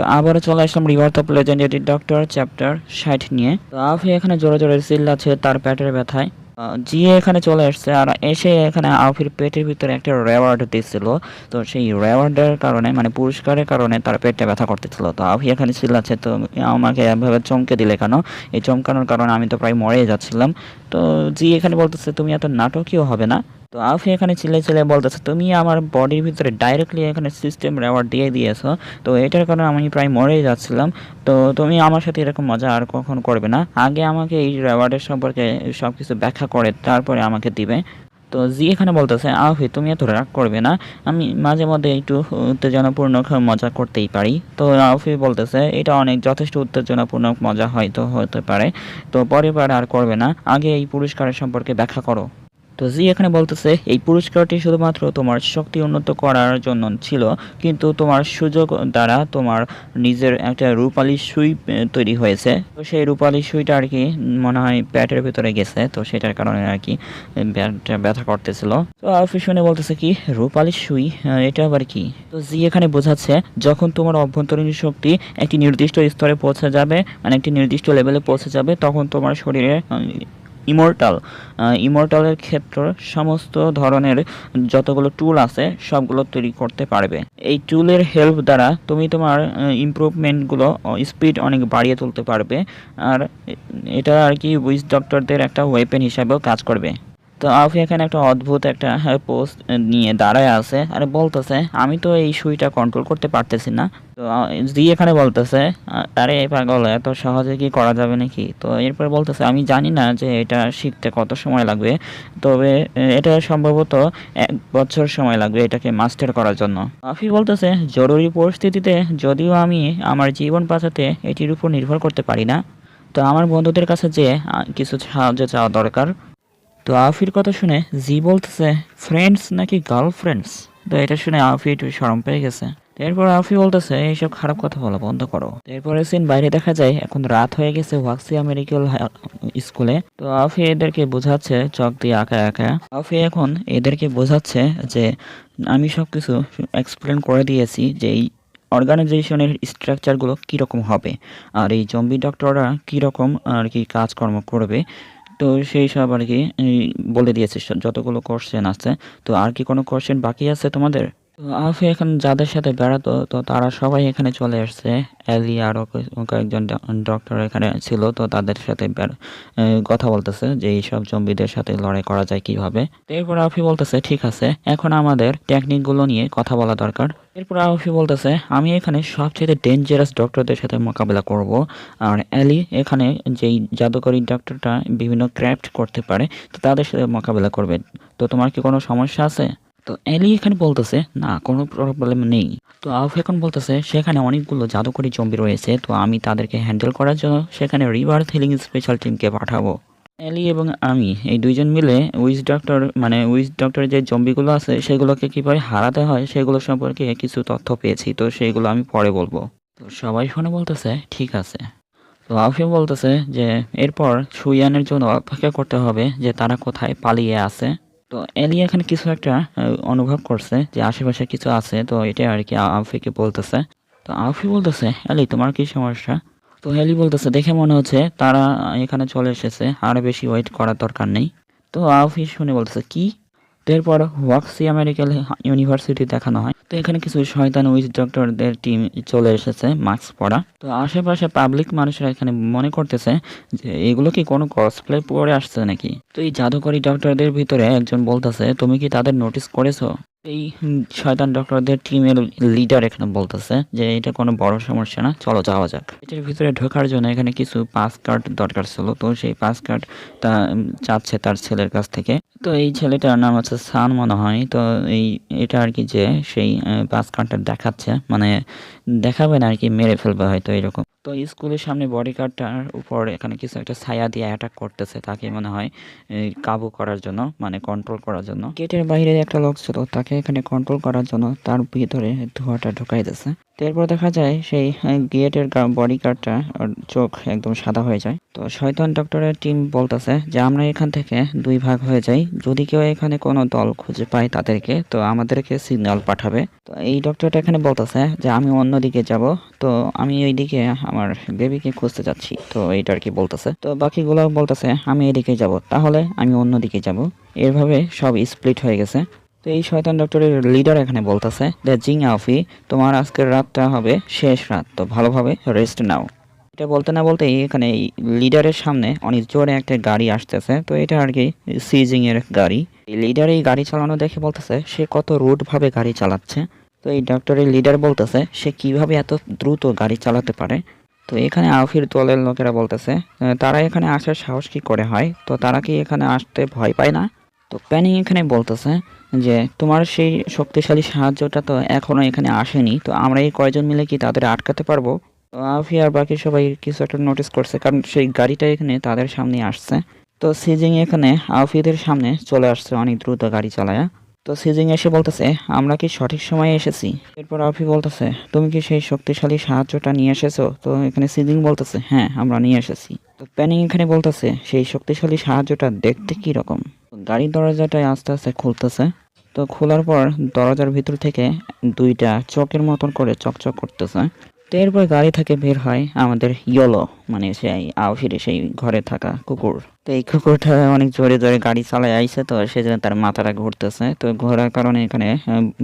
তো আবারও চলে আসলাম reward of legendary doctor chapter 60 নিয়ে। তো আফি এখানে জোরে জোরে চিল্লাচ্ছে তার পেটের ব্যথায়। জিয়ে এখানে চলে আসছে আর এসে এখানে আফির পেটের ভিতরে একটা রেওয়ার্ড দিচ্ছিল। তো সেই রেওয়ার্ডের কারণে মানে পুরস্কারের কারণে তার পেটটা ব্যথা করতেছিল। তো আফি এখানে চিল্লাচ্ছে, তো আমাকে এভাবে চমকে দিলে কেন? এই চমকানোর কারণে আমি তো প্রায় মরেই যাচ্ছিলাম। তো জি এখানে বলতেছে তুমি এত নাটকীয় হবে না। তো আফি এখানে চিল্লে বলতেছে তুমি আমার বডির ভিতরে ডাইরেক্টলি এখানে সিস্টেম রেওয়ার্ড দিয়ে দিয়েছো। তো এটার কারণে আমি প্রায় মরেই যাচ্ছিলাম। তো তুমি আমার সাথে এরকম মজা আর কখন করবে না। আগে আমাকে এই রেওয়ার্ডের সম্পর্কে সব কিছু ব্যাখ্যা করে তারপরে আমাকে দিবে। তো জি এখানে বলতেছে আফি তুমি এত রাগ করবে না, আমি মাঝে মধ্যে একটু উত্তেজনাপূর্ণ মজা করতেই পারি। তো আফি বলতেছে এটা অনেক যথেষ্ট উত্তেজনাপূর্ণ মজা হয়তো হতে পারে, তো পরে আর করবে না, আগে এই পুরস্কারের সম্পর্কে ব্যাখ্যা করো। তো জি এখানে বলতেছে এই পুরস্কারটি শুধুমাত্র তোমার শক্তি উন্নত করার জন্য ছিল, কিন্তু তোমার সুযোগ দ্বারা তোমার নিজের একটা রূপালী সুই তৈরি হয়েছে। তো সেই রূপালী সুইটা আর কি মনে হয় পেটের ভিতরে গেছে, তো সেটার কারণে আর কি ব্যথা করতেছিল। তো আরফি শুনে বলতেছে কি রূপালী সুই, এটা আবার কি? তো জি এখানে বোঝাচ্ছে যখন তোমার অভ্যন্তরীণ শক্তি একটি নির্দিষ্ট স্তরে পৌঁছে যাবে, মানে একটি নির্দিষ্ট লেভেলে পৌঁছে যাবে, তখন তোমার শরীরে ইমর্টালের ক্ষেত্র সমস্ত ধরনের যতগুলো টুল আছে সবগুলো তৈরি করতে পারবে। এই টুলের হেল্প দ্বারা তুমি তোমার ইমপ্রুভমেন্টগুলো স্পিড অনেক বাড়িয়ে তুলতে পারবে। আর এটা আর কি উইজ ডক্টরদের একটা ওয়েপেন হিসাবেও কাজ করবে। তো আফি এখানে একটা অদ্ভুত একটা পোস্ট নিয়ে দাঁড়ায় আছে আর বলতেছে আমি তো এই সুইটা কন্ট্রোল করতে পারতেছি না। তো জি এখানে বলতেছে আরে পাগল এত সহজে কি করা যাবে নাকি? তো এরপর বলতেছে আমি জানি না যে এটা শিখতে কত সময় লাগবে, তবে এটা সম্ভবত 1 বছর সময় লাগবে এটাকে মাস্টার করার জন্য। আফি বলতেছে জরুরি পরিস্থিতিতে যদিও আমি আমার জীবন বাঁচাতে এটির উপর নির্ভর করতে পারি না, তো আমার বন্ধুদের কাছে যে কিছু সাহায্য চাওয়া দরকার। তো আফির কথা শুনে জি বলতেছে ফ্রেন্ডস নাকি গার্লফ্রেন্ডস? তো এটা শুনে আফি একটু শরম পেয়ে গেছে। এরপর আফি বলতেছে এইসব খারাপ কথা বলা বন্ধ করো। এরপরে সিন বাইরে দেখা যায় এখন রাত হয়ে গেছে ওয়াক্সিয়া মেডিকেল স্কুলে। তো আফি এদেরকে বোঝাচ্ছে চক দিয়ে আঁকা একা। আফি এখন এদেরকে বোঝাচ্ছে যে আমি সবকিছু এক্সপ্লেন করে দিয়েছি যে এই অর্গানাইজেশনের স্ট্রাকচারগুলো কীরকম হবে আর এই জম্বি ডক্টররা কীরকম আর কি কাজকর্ম করবে। তো সেই সব আর কি বলে দিয়েছে যতগুলো কোশ্চেন আছে। তো আর কি কোনো কোশ্চেন বাকি আছে তোমাদের? তো আফি এখন যাদের সাথে বেড়াতো তো তারা সবাই এখানে চলে আসছে। অ্যালি আরও কয়েকজন ডক্টর এখানে ছিল, তো তাদের সাথে কথা বলতেছে যে এইসব জম্বিদের সাথে লড়াই করা যায় কিভাবে। তো এরপর আফি বলতেছে ঠিক আছে এখন আমাদের টেকনিকগুলো নিয়ে কথা বলা দরকার। এরপর আফি বলতেছে আমি এখানে সবচেয়ে ডেঞ্জারাস ডক্টরদের সাথে মোকাবেলা করব, আর অ্যালি এখানে যেই জাদুকরী ডক্টরটা বিভিন্ন ক্রাফট করতে পারে তো তাদের সাথে মোকাবেলা করবে। তো তোমার কি কোনো সমস্যা আছে? তো এলি এখানে বলতেছে না কোনো প্রবলেম নেই। তো আউফ এখন বলতেছে সেখানে অনেকগুলো জাদুকরী জম্বি রয়েছে, তো আমি তাদেরকে হ্যান্ডেল করার জন্য সেখানে রিভার হিলিং স্পেশাল টিমকে পাঠাবো। এলি এবং আমি এই দুইজন মিলে উইজ ডক্টর যে জম্বিগুলো আছে সেগুলোকে কীভাবে হারাতে হয় সেগুলো সম্পর্কে কিছু তথ্য পেয়েছি, তো সেগুলো আমি পরে বলবো। তো সবাই শুনে বলতেছে ঠিক আছে। তো আউফি বলতেছে যে এরপর সুইয়ানের জন্য অপেক্ষা করতে হবে যে তারা কোথায় পালিয়ে আছে। তো এলি এখানে কিছু একটা অনুভব করছে যে আশেপাশে কিছু আছে, তো এটা আর কি আফিকে বলতেছে। তো আফি বলতেছে এলি তোমার কি সমস্যা? তো এলি বলতেছে দেখে মনে হচ্ছে তারা এখানে চলে এসেছে, আর বেশি ওয়েট করার দরকার নেই। তো আফি শুনে বলতেছে কি? তো এরপর ওয়াক্সিয়া মেডিকেল ইউনিভার্সিটি দেখানো হয়। তো এখানে কিছু শয়তান উইচ ডক্টরদের টিম চলে এসেছে মাস্ক পরা। তো আশেপাশে পাবলিক মানুষরা এখানে মনে করতেছে যে এগুলো কি কোনো কসপ্লে পরে আসছে নাকি। তো এই জাদুকরী ডক্টরদের ভিতরে একজন বলতেছে তুমি কি তাদের নোটিস করেছো? এই শয়তান ডক্টরদের টিমের লিডার এখানে বলতেছে যে এটা কোনো বড় সমস্যা না, চলো যাওয়া যাক। এটার ভিতরে ঢোকার জন্য এখানে কিছু পাস কার্ড দরকার ছিল, তো সেই পাস কার্ড তা চাচ্ছে তার ছেলের কাছ থেকে। তো এই ছেলেটার নাম হচ্ছে সান মনে হয়। তো এটা আর কি যে সেই পাস কার্ডটা দেখাচ্ছে, মানে দেখাবে না আর কি, মেরে ফেলবে হয়তো এরকম। তো স্কুলের সামনে বডিগার্ডটার উপর এখানে কিছু একটা ছায়া দিয়ে অ্যাটাক করতেছে তাকে মনে হয় কাবু করার জন্য, মানে কন্ট্রোল করার জন্য। গেটের বাইরে একটা লোক ছিল তাকে এখানে কন্ট্রোল করার জন্য তার ভিতরে ধোঁয়াটা ঢুকাইতেছে। তো এরপর দেখা যায় সেই গেটের বডি গার্ডটা চোখ একদম সাদা হয়ে যায়। তো শয়তান ডক্টরের টিম বলতেছে যে আমরা এখান থেকে 2 ভাগ হয়ে যাই, যদি কেউ এখানে কোনো দল খুঁজে পায় তাদেরকে তো আমাদেরকে সিগন্যাল পাঠাবে। তো এই ডক্টরটা এখানে বলতেছে যে আমি অন্যদিকে যাব, তো আমি ওইদিকে আমার বেবিকে খুঁজতে যাচ্ছি, তো এইটা আর কি বলতেছে। তো বাকিগুলো বলতেছে আমি এদিকে যাব, তাহলে আমি অন্যদিকে যাব। এভাবে সব স্প্লিট হয়ে গেছে। তো এই শয়তান ডক্টরের লিডার এখানে বলতেছে যে জিং আওফি, তোমার আজকের রাতটা হবে শেষ রাত, তো ভালোভাবে রেস্ট নাও। এটা বলতে না বলতেই এখানে এই লিডারের সামনে অনেক জোরে একটা গাড়ি আসতেছে। তো এটা আর কি সিজিং এর গাড়ি। এই লিডার এই গাড়ি চালানো দেখে বলতেছে সে কত রুড ভাবে গাড়ি চালাচ্ছে। তো এই ডক্টরের লিডার বলতেছে সে কিভাবে এত দ্রুত গাড়ি চালাতে পারে। তো এখানে আওফির দলের লোকেরা বলতেছে তারা এখানে আসার সাহস কি করে হয়, তো তারা কি এখানে আসতে ভয় পায় না। তো প্যানিং এখানে বলতেছে যে তোমার সেই শক্তিশালী সাহায্যটা তো এখনো এখানে আসেনি, তো আমরা এই কয়জন মিলে কি তাদের আটকাতে পারবো। তো আফি আর বাকি সবাই কিছু একটা নোটিস করছে, কারণ সেই গাড়িটা এখানে তাদের সামনে আসছে। তো সিজিং এখানে আফিদের সামনে চলে আসছে অনেক দ্রুত গাড়ি চালায়া। তো সিজিং এসে বলতেছে আমরা কি সঠিক সময়ে এসেছি। এরপর আফি বলতেছে তুমি কি সেই শক্তিশালী সাহায্যটা নিয়ে এসেছো। তো এখানে সিজিং বলতেছে হ্যাঁ আমরা নিয়ে এসেছি। তো প্যানিং এখানে বলতেছে সেই শক্তিশালী সাহায্যটা দেখতে কি রকম। গাড়ির দরজাটায় আস্তে আস্তে খুলতেছে। তো খোলার পর দরজার ভিতর থেকে 2টা চকের মতন করে চকচক করতেছে। তো এরপর গাড়ি থেকে বের হয় আমাদের ইয়োলো, মানে সেই আউফিরে সেই ঘরে থাকা কুকুর। তো এই কুকুরটা অনেক জোরে জোরে গাড়ি চালায় আইছে, তো সেজন্য তার মাথাটা ঘুরতেছে। তো ঘোরার কারণে এখানে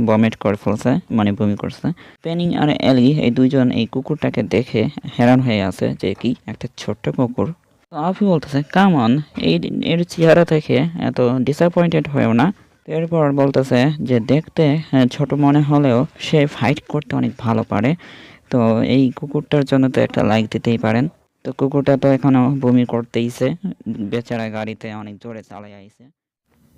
বমিট করে ফেলছে, মানে বমি করছে। পেনিং আর এলি এই দুইজন এই কুকুরটাকে দেখে হেরান হয়ে আছে যে কি একটা ছোট্ট কুকুর। তো আফি বলতেছে কাম অন, এর চেহারা থেকে এত ডিসঅ্যাপয়েন্টেড হয়েও না। এরপর বলতেছে যে দেখতে ছোট মনে হলেও সে ফাইট করতে অনেক ভালো পারে, তো এই কুকুরটার জন্য তো একটা লাইক দিতেই পারেন। তো কুকুরটা তো এখনো বমি করতেইছে, বেচারা গাড়িতে অনেক জোরে চালাই আইছে।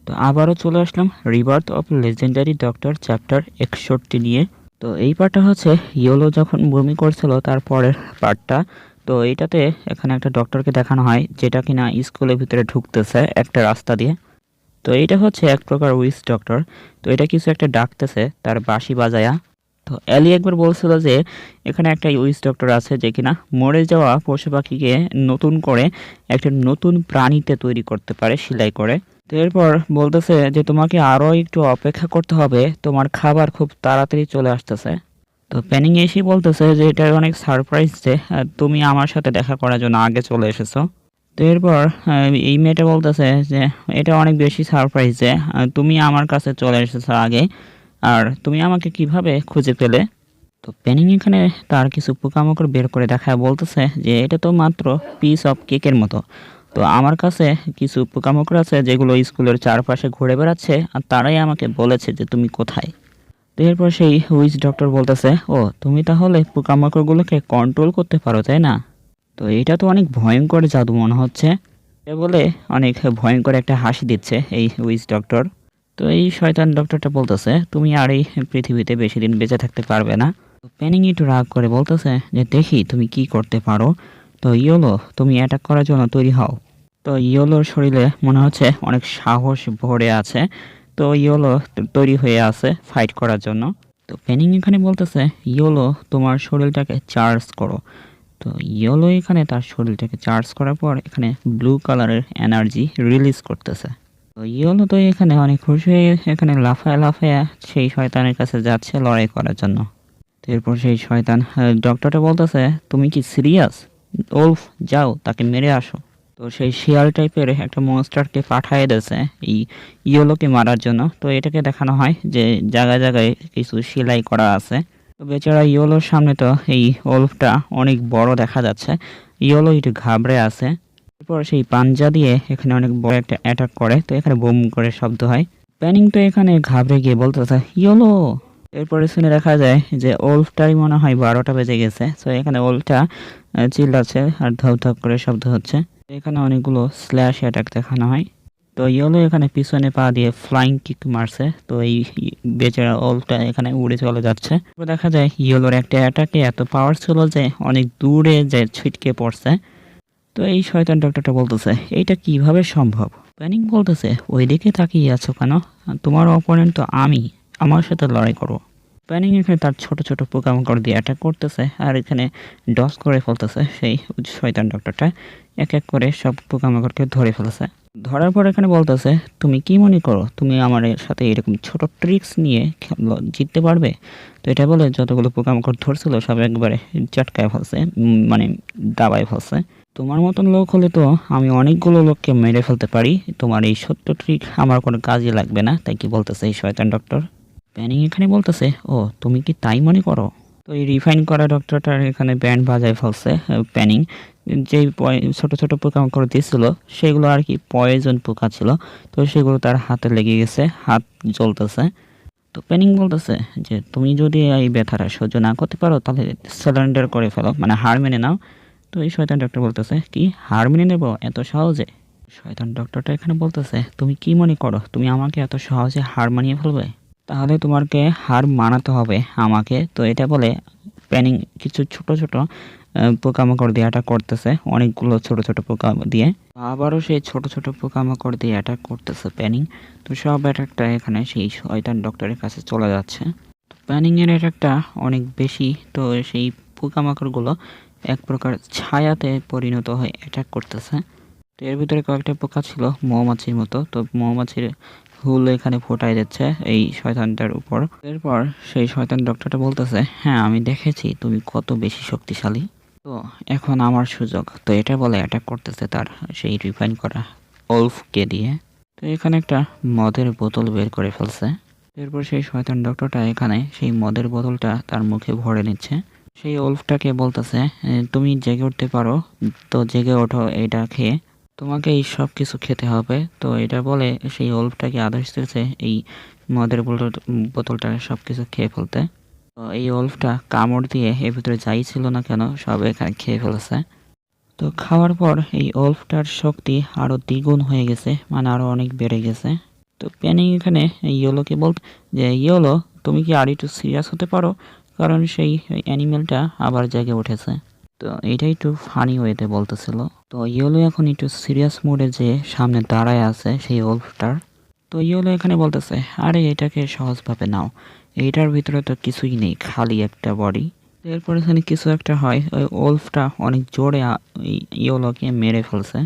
তো আবারও চলে আসলাম rebirth of legendary doctor chapter 61 নিয়ে। তো এই পার্টটা হচ্ছে ইয়োলো যখন বমি করছিল তারপরের পার্টটা। তো এইটাতে এখানে একটা ডক্টরকে দেখানো হয় যেটা কিনা স্কুলের ভিতরে ঢুকতেছে একটা রাস্তা দিয়ে। তো এইটা হচ্ছে এক প্রকার উইচ ডক্টর। তো এটা কিছু একটা ডাকতেছে তার বাঁশি বাজায়া। তো অ্যালি একবার বলছিল যে এখানে একটা উইচ ডক্টর আছে যে কিনা মরে যাওয়া পশু পাখিকে নতুন করে একটা নতুন প্রাণীতে তৈরি করতে পারে সেলাই করে। তো এরপর বলতেছে যে তোমাকে আরও একটু অপেক্ষা করতে হবে, তোমার খাবার খুব তাড়াতাড়ি চলে আসতেছে। তো প্যানিং এসেই বলতেছে যে এটা অনেক সারপ্রাইজ যে তুমি আমার সাথে দেখা করার জন্য আগে চলে এসেছো। তো এরপর এই মেয়েটা বলতেছে যে এটা অনেক বেশি সারপ্রাইজ যে তুমি আমার কাছে চলে এসেছো আগে, আর তুমি আমাকে কিভাবে খুঁজে পেলে। তো প্যানিং এখানে তার কিছু পোকামাকড় বের করে দেখায় বলতেছে যে এটা তো মাত্র পিস অফ কেকের মতো। তো আমার কাছে কিছু পোকামাকড় আছে যেগুলো স্কুলের চারপাশে ঘুরে বেড়াচ্ছে, আর তারাই আমাকে বলেছে যে তুমি কোথায়। তো এরপর সেই হুইচ ডক্টর বলতেছে ও তুমি তাহলে পোকামাকড়গুলোকে কন্ট্রোল করতে পারো তাই না। তো এটা তো অনেক ভয়ঙ্কর জাদু মনে হচ্ছে। এ বলে অনেক ভয়ঙ্কর একটা হাসি দিচ্ছে এই উইচ ডক্টর। তো এই শয়তান ডক্টরটা বলতেছে তুমি আর এই পৃথিবীতে বেশি দিন বেঁচে থাকতে পারবে না। তো প্যানিং একটু রাগ করে বলতেছে যে দেখি তুমি কি করতে পারো। তো ইয়োলো তুমি অ্যাটাক করার জন্য তৈরি হও। তো ইয়োলোর শরীরে মনে হচ্ছে অনেক সাহস ভরে আছে। তো ইয়োলো তৈরি হয়ে আছে ফাইট করার জন্য। তো প্যানিং এখানে বলতেছে ইয়োলো তোমার শরীরটাকে চার্জ করো। তো ইয়োলো এখানে তার শরীরটাকে চার্জ করার পর এখানে ব্লু কালারের এনার্জি রিলিজ করতেছে। তো ইয়োলো তো এখানে অনেক খুশি হয়ে এখানে লাফায় লাফায় সেই শয়তানের কাছে যাচ্ছে লড়াই করার জন্য। তো এরপর সেই শয়তান ডক্টরটা বলতেছে তুমি কি সিরিয়াস ওলফ, যাও তাকে মেরে আসো। তো সেই শিয়াল টাইপের একটা মনস্টারকে পাঠিয়ে দিয়েছে এই ইয়োলোকে মারার জন্য। তো এটাকে দেখানো হয় যে জায়গায় জায়গায় কিছু সেলাই করা আছে। তো বেচারা ইয়োলোর সামনে তো এই ওলফটা অনেক বড় দেখা যাচ্ছে। ইয়োলো একটু ঘাবড়ে আছে। এরপর সেই পাঞ্জা দিয়ে এখানে অনেক বড় একটা অ্যাটাক করে। তো এখানে বোম করে শব্দ হয়। প্যানিং তো এখানে ঘাবড়ে গিয়ে বলতেছে ইয়োলো। এরপরে শুনে দেখা যায় যে ওলফটাই মনে হয় 12টা বেজে গেছে। তো এখানে ওলফটা চিল্লাচ্ছে আর ধপ ধপ করে শব্দ হচ্ছে। এখানে অনেকগুলো স্ল্যাশ অ্যাটাক দেখানো হয়। তো ইয়োলো এখানে পিছনে পা দিয়ে ফ্লাইং কিক মারছে। তো এই বেচারা ওলফটা এখানে উড়ে চলে যাচ্ছে। দেখা যায় ইয়োলোর একটা অ্যাটাকে এত পাওয়ার ছিল যে অনেক দূরে যে ছিটকে পড়ছে। তো এই শয়তান ডক্টরটা বলতেছে এইটা কিভাবে সম্ভব। প্যানিং বলতেছে ওইদিকে তাকিয়ে আছো কেন, তোমার অপোনেন্ট তো আমি, আমার সাথে লড়াই করো। প্যানিং এখানে তার ছোট ছোট পোকামাকড় দিয়ে অ্যাটাক করতেছে আর এখানে ডস করে ফেলতেছে সেই শয়তান ডক্টরটা এক এক করে সব পোকামাকড়কে ধরে ফেলেছে। ধরার পর এখানে বলতেছে, তুমি কি মনে করো তুমি আমার সাথে এরকম ছোট ট্রিক্স নিয়ে জিততে পারবে? তো এটা বলে যতগুলো পোকামাকড় ধরছিল সব একবারে চটকায় ফেলছে, মানে দাবায় ফেলছে। তোমার মতন লোক হলে তো আমি অনেকগুলো লোককে মেরে ফেলতে পারি, তোমার এই সত্য ট্রিক আমার কোনো কাজে লাগবে না, তাই কি বলতেছে এই শয়তান ডক্টর। প্যানিং এখানে বলতেছে, ও তুমি কি তাই মনে করো? তো এই রিফাইন করা ডক্টরটার এখানে ব্যান্ড বাজায় ফেলছে প্যানিং। যেই ছোট ছোট পোকামাকড় দিয়েছিল সেগুলো আর কি পয়জন পোকা ছিল, তো সেগুলো তার হাতে লেগে গেছে, হাত জ্বলতেছে। তো প্যানিং বলতেছে যে তুমি যদি এই ব্যথাটা সহ্য না করতে পারো তাহলে সারেন্ডার করে ফেলো, মানে হার মেনে নাও। তো এই শয়তান ডক্টর বলতেছে, কি হার মেনে নেবো এত সহজে? শয়তান ডক্টরটা এখানে বলতেছে, তুমি কি মনে করো তুমি আমাকে এত সহজে হার মানিয়ে ফেলবে? তাহলে তোমাকে হার মানাতে হবে আমাকে। তো এটা বলে প্যানিং কিছু ছোট ছোট পোকামাকড় দিয়ে অ্যাটাক করতেছে, অনেকগুলো ছোট ছোট পোকা দিয়ে। আবারও সেই ছোট ছোট পোকামাকড় দিয়ে অ্যাটাক করতেছে প্যানিং। তো সব অ্যাটাকটা এখানে সেই শয়তান ডক্টরের কাছে চলে যাচ্ছে। তো প্যানিং এর অ্যাটাকটা অনেক বেশি, তো সেই পোকামাকড়গুলো এক প্রকার ছায়াতে পরিণত হয়ে অ্যাটাক করতেছে। তো এর ভিতরে কয়েকটা পোকা ছিল মৌমাছির মতো, তো মৌমাছির হুল এখানে ফোটাই দিচ্ছে এই শয়তানটার উপর। এরপর সেই শয়তান ডক্টরটা বলতেছে, হ্যাঁ আমি দেখেছি তুমি কত বেশি শক্তিশালী, তো এখন আমার সুযোগ। তো এটা বলে অ্যাটাক করতেছে তার সেই রিফাইন করা ওলফকে দিয়ে। তো এখানে একটা মদের বোতল বের করে ফেলছে। এরপর সেই শয়তান ডক্টরটা এখানে সেই মদের বোতলটা তার মুখে ভরে নিচ্ছে। সেই ওলফটাকে বলতেছে, তুমি জেগে উঠতে পারো, তো জেগে ওঠো এটা খেয়ে, তোমাকে এই সব কিছু খেতে হবে। তো এটা বলে সেই ওলফটাকে আদেশ দিয়েছে এই মদের বোতলটা সব কিছু খেয়ে ফেলতে। তো এই ওলফটা কামড় দিয়ে এর ভিতরে যাই ছিল না কেন সব এখানে খেয়ে ফেলেছে। তো খাওয়ার পর এই ওলফটার শক্তি আরও দ্বিগুণ হয়ে গেছে, মানে আরও অনেক বেড়ে গেছে। তো প্যানিং এখানে ইয়েলোকে বলতে যে, ইয়েলো তুমি কি আর একটু সিরিয়াস হতে পারো, কারণ সেই অ্যানিমেলটা আবার জেগে উঠেছে। তো এইটা একটু ফানি ওয়েতে বলতেছিল। তো ইয়েলো এখন একটু সিরিয়াস মোডে যে সামনে দাঁড়ায় আছে সেই ওলফটার। তো ইয়েলো এখানে বলতেছে, আরে এটাকে সহজভাবে নাও, এইটার ভিতরে তো কিছুই নেই, খালি একটা বডি। এরপর এখানে কিছু একটা হয়, ওই ওলফটা অনেক জোরে ইয়েলোকে মেরে ফেলছে,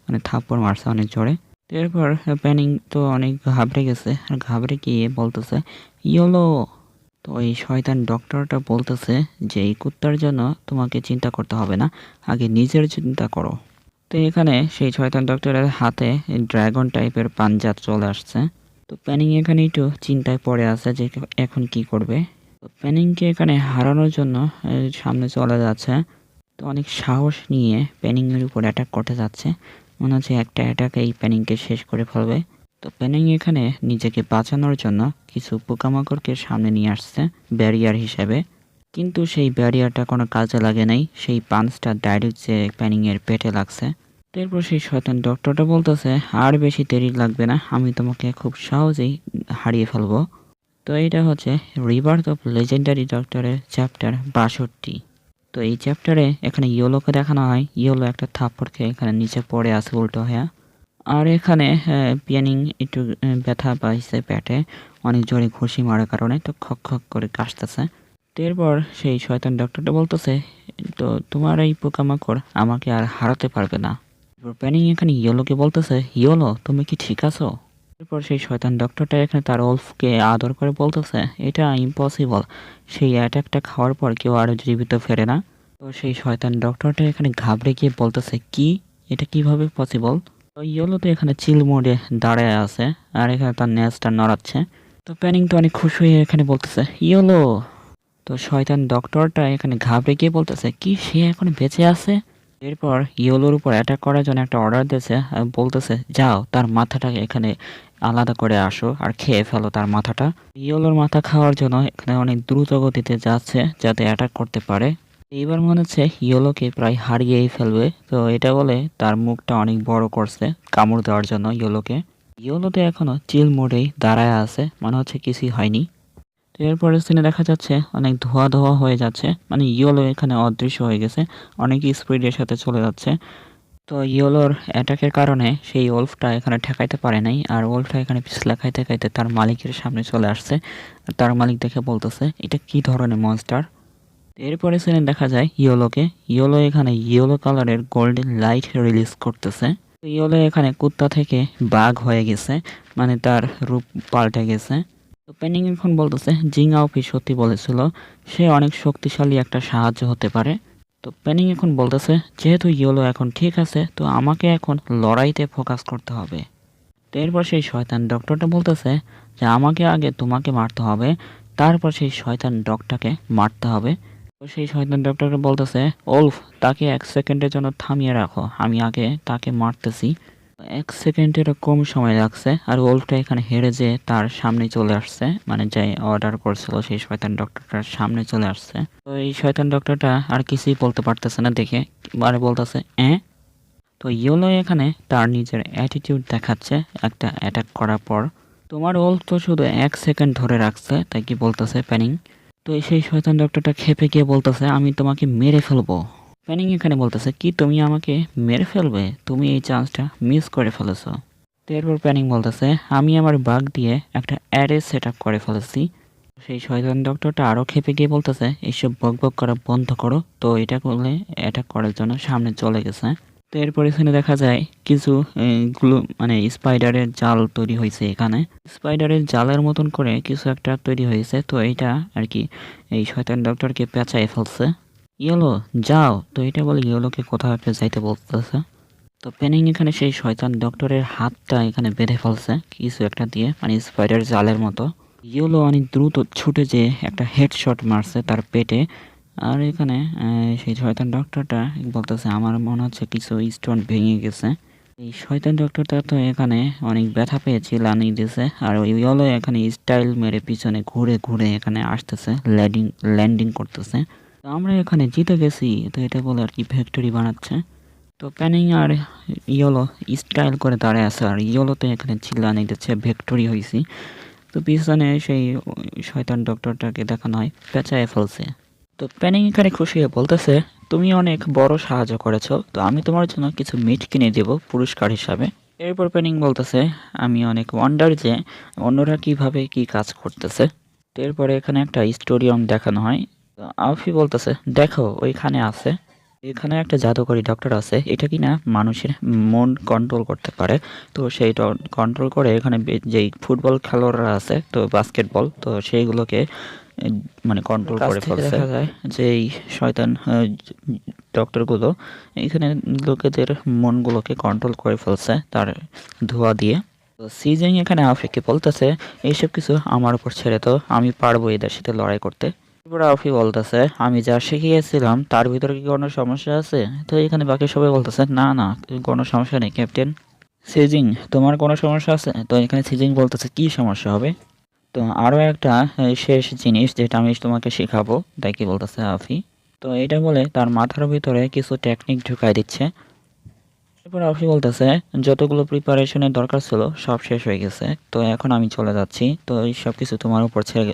মানে থাপ্পড় মারছে অনেক জোরে। এরপর প্যানিং তো অনেক ঘাবড়ে গেছে, আর ঘাবড়ে গিয়ে বলতেছে, ইয়েলো। তো এই শয়তান ডক্টরটা বলতেছে যে এই কুত্তার জন্য তোমাকে চিন্তা করতে হবে না, আগে নিজের চিন্তা করো। তো এখানে সেই শয়তান ডক্টরের হাতে ড্রাগন টাইপের পাঞ্জা চলে আসছে। তো প্যানিং এখানে একটু চিন্তায় পড়ে আছে যে এখন কি করবে। তো প্যানিংকে এখানে হারানোর জন্য সামনে চলে যাচ্ছে। তো অনেক সাহস নিয়ে প্যানিংয়ের উপর অ্যাটাক করতে যাচ্ছে, মনে হচ্ছে একটা অ্যাটাক এই প্যানিংকে শেষ করে ফেলবে। তো প্যানিং এখানে নিজেকে বাঁচানোর জন্য কিছু পোকামাকড়কে সামনে নিয়ে আসছে ব্যারিয়ার হিসেবে, কিন্তু সেই ব্যারিয়ারটা কোনো কাজে লাগে নাই, সেই পাঞ্চটা ডাইরেক্ট যে প্যানিংয়ের পেটে লাগছে। এরপর সেই শয়তান ডক্টরটা বলতেছে, আর বেশি দেরি লাগবে না, আমি তোমাকে খুব সহজেই হারিয়ে ফেলবো। তো এইটা হচ্ছে রিবার্থ অফ লেজেন্ডারি ডক্টরের চ্যাপ্টার 62। তো এই চ্যাপ্টারে এখানে ইয়েলোকে দেখানো হয়, ইয়েলো একটা থাপ্পড়কে এখানে নিচে পড়ে আছে উল্টো হয়ে। আর এখানে প্যানিং একটু ব্যথা পাইছে পেটে, অনেক জোরে ঘুষি মারার কারণে, তো খক খক করে কাশতেছে। তো এরপর সেই শয়তান ডক্টরটা বলতেছে, তো তোমার এই পোকামাকড় আমাকে আর হারাতে পারবে না। এরপর প্যানিং এখানে ইয়েলোকে বলতেছে, ইয়েলো তুমি কি ঠিক আছো? এরপর সেই শয়তান ডক্টরটা এখানে তার ওলফকে আদর করে বলতেছে, এটা ইম্পসিবল, সেই অ্যাটাকটা খাওয়ার পর কেউ আর জীবিত ফেরে না। তো সেই শয়তান ডক্টরটা এখানে ঘাবড়ে গিয়ে বলতেছে, কি এটা কিভাবে পসিবল? তো ইয়েলো তো এখানে চিল মোডে দাঁড়ায় আছে আর এখানে তার নেজটা নড়াচ্ছে। তো প্যানিং তো অনেক খুশি হয়ে এখানে বলতেছে, ইয়েলো। তো শয়তান ডক্টরটা এখানে ঘাবড়ে গিয়ে বলতেছে, কি সে এখন বেঁচে আছে? এরপর ইয়েলোর উপর অ্যাটাক করার জন্য একটা অর্ডার দিয়েছে, বলতেছে যাও তার মাথাটাকে এখানে আলাদা করে আসো আর খেয়ে ফেলো তার মাথাটা। ইয়েলোর মাথা খাওয়ার জন্য এখানে অনেক দ্রুত গতিতে যাচ্ছে যাতে অ্যাটাক করতে পারে। এইবার মনে হচ্ছে ইয়েলোকে প্রায় হারিয়েই ফেলবে। তো এটা বলে তার মুখটা অনেক বড় করছে কামড় দেওয়ার জন্য ইয়েলোকে। ইয়েলোতে এখনো চিল মোডেই দাঁড়ায় আছে, মনে হচ্ছে কিছুই হয়নি। তো এরপরের সিনে দেখা যাচ্ছে অনেক ধোয়া ধোয়া হয়ে যাচ্ছে, মানে ইয়েলো এখানে অদৃশ্য হয়ে গেছে, অনেক স্পিডের সাথে চলে যাচ্ছে। তো ইয়েলোর অ্যাটাকের কারণে সেই ওলফটা এখানে ঠেকাইতে পারে নাই, আর ওলফটা এখানে পিছলা খাইতে খাইতে তার মালিকের সামনে চলে আসছে। আর তার মালিক দেখে বলতেছে এটা কি ধরনের মনস্টার। এরপরে সিনে দেখা যায় ইয়েলোকে। ইয়েলো এখানে ইয়েলো কালারের গোল্ডেন লাইট রিলিজ করতেছে। ইয়েলো এখানে কুত্তা থেকে বাঘ হয়ে গেছে, মানে তার রূপ পাল্টে গেছে। তো পেনিং এখন বলতেছে জিং আওফি সত্যি বলেছিল সে অনেক শক্তিশালী একটা সাহায্য হতে পারে। তো পেনিং এখন বলতেছে যেহেতু ইয়েলো এখন ঠিক আছে, তো আমাকে এখন লড়াইতে ফোকাস করতে হবে। তো এরপর সেই শয়তান ডক্টরটা বলতেছে যে আমাকে আগে তোমাকে মারতে হবে, তারপর সেই শয়তান ডগটাকে মারতে হবে। তো সেই শয়তান ডক্টরকে বলতেছে ওলফ তাকে 1 সেকেন্ডের জন্য থামিয়ে রাখো, আমি আগে তাকে মারতেছি। 1 সেকেন্ডেরও কম সময় লাগছে, আর ওলফটা এখানে হেরে যেয়ে তার সামনে চলে আসছে, মানে যাই অর্ডার করছিল সেই শয়তান ডক্টরটার সামনে চলে আসছে। তো এই শয়তান ডক্টরটা আর কিছুই বলতে পারতেছে না দেখে, মানে বলতেছে তো ইয়েলো এখানে তার নিজের অ্যাটিটিউড দেখাচ্ছে একটা অ্যাটাক করার পর। তোমার ওল তো শুধু 1 সেকেন্ড ধরে রাখছে, তাই কি বলতেছে প্যানিং। তো সেই শয়তান ডক্টরটা খেপে গিয়ে বলতেছে আমি তোমাকে মেরে ফেলবো। প্যানিং এখানে বলতেছে কি তুমি আমাকে মেরে ফেলবে, তুমি এই চান্সটা মিস করে ফেলেছো। তো এরপর প্যানিং বলতেছে আমি আমার বাগ দিয়ে একটা অ্যারে সেট আপ করে ফেলেছি। সেই শয়তান ডক্টরটা আরও খেপে গিয়ে বলতেছে এইসব বক বক করা বন্ধ করো। তো এটা করলে অ্যাটাক করার জন্য সামনে চলে গেছে। তো এরপর এখানে দেখা যায় কিছু গুলো মানে স্পাইডারের জাল তৈরি হয়েছে এখানে। স্পাইডারের জালের মতন করে কিছু একটা তৈরি হয়েছে, তো এইটা আর কি এই শয়তান ডক্টরকে পেঁচায় ফেলছে। ইয়েলো যাও, তো এটা বলে ইয়েলোকে কোথাও একটা যাইতে বলতেছে। তো পেনিং এখানে সেই শয়তান ডক্টরের হাতটা এখানে বেঁধে ফেলছে কিছু একটা দিয়ে, মানে স্পাইডার জালের মতো। ইয়েলো অনেক দ্রুত ছুটে যেয়ে একটা হেডশট মারছে তার পেটে। আর এখানে সেই শয়তান ডক্টরটা বলতেছে আমার মনে হচ্ছে কিছু স্টোন ভেঙে গেছে। এই শয়তান ডক্টরটা তো এখানে অনেক ব্যথা পেয়েছে, লানি দিছে। আর ওই ইয়েলো এখানে স্টাইল মেরে পিছনে ঘুরে ঘুরে এখানে আসতেছে, ল্যান্ডিং করতেছে। তো আমরা এখানে জিতে গেছি, তো এটা বলে আর কি ভিক্টরি বানাচ্ছে। তো প্যানিং আর ইয়েলো স্টাইল করে দাঁড়ায় আছে, আর ইয়েলোতে এখানে চিল্লানি দিচ্ছে ভিক্টরি হয়েছি। তো পিছনে সেই শয়তান ডক্টরটাকে দেখানো হয় পেঁচায় ফেলছে। তো প্যানিং এখানে খুশি হয়ে বলতেছে তুমি অনেক বড় সাহায্য করেছো, তো আমি তোমার জন্য কিছু মিট কিনে দেব পুরস্কার হিসাবে। এরপর প্যানিং বলতেছে আমি অনেক ওয়ান্ডার যে অন্যরা কিভাবে কি কাজ করতেছে। তো এরপরে এখানে একটা স্টোরিয়াম দেখানো হয়। তো আফি বলতেছে দেখো ওইখানে আছে, এখানে একটা জাদুকরী ডক্টর আছে, এটা কিনা মানুষের মন কন্ট্রোল করতে পারে। তো সেইটা কন্ট্রোল করে এখানে যেই ফুটবল খেলোয়াড়রা আছে, তো বাস্কেটবল, তো সেইগুলোকে মানে কন্ট্রোল করে ফেলছে। দেখা যায় যে এই শয়তান ডক্টরগুলো এখানে লোকেদের মনগুলোকে কন্ট্রোল করে ফেলছে তার ধোঁয়া দিয়ে। তো সিজিং এখানে আফিকে বলতেছে এইসব কিছু আমার উপর ছেড়ে, তো আমি পারবো এদের সাথে লড়াই করতে। এরপর আফি বলতেছে আমি যা শিখিয়েছিলাম তার ভিতরে কি কোনো সমস্যা আছে। তো এখানে বাকি সবাই বলতেছে না না কোনো সমস্যা নেই ক্যাপ্টেন। সিজিং তোমার কোনো সমস্যা আছে। তো এখানে সিজিং বলতেছে কি সমস্যা হবে। তো আরও একটা শেষ জিনিস যেটা আমি তোমাকে শেখাবো, তাই কি বলতেছে আফি। তো এটা বলে তার মাথার ভিতরে কিছু টেকনিক ঢুকাই দিচ্ছে। এরপর আফি বলতেছে যতগুলো প্রিপারেশনের দরকার ছিল সব শেষ হয়ে গেছে, তো এখন আমি চলে যাচ্ছি, তো এই সব কিছু তোমার উপর ছেড়ে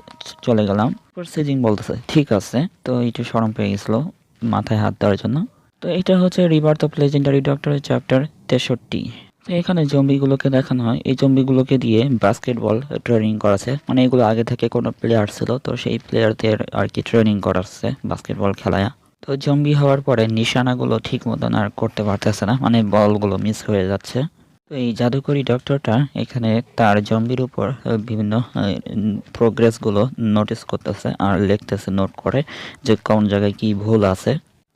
চলে গেলাম। এরপর সিজিং বলতেছে ঠিক আছে। তো একটু শরম পেয়ে গেছিল মাথায় হাত দেওয়ার জন্য। তো এটা হচ্ছে রিবার্থ অফ লেজেন্ডারি ডক্টরের চ্যাপ্টার 63। তো এখানে জম্বিগুলোকে দেখানো হয়, এই জম্বিগুলোকে দিয়ে বাস্কেটবল ট্রেনিং করাছে, মানে এগুলো আগে থেকে কোনো প্লেয়ার ছিল, তো সেই প্লেয়ারদের আর কি ট্রেনিং করাচ্ছে বাস্কেটবল খেলায়। তো জম্বি হওয়ার পরে নিশানাগুলো ঠিক মতন আর করতে পারতেছে না, মানে বলগুলো মিস হয়ে যাচ্ছে। তো এই জাদুকরী ডক্টরটা এখানে তার জম্বির উপর বিভিন্ন প্রোগ্রেসগুলো নোটিস করতেছে আর লিখতেছে নোট করে যে কোন জায়গায় কি ভুল আছে।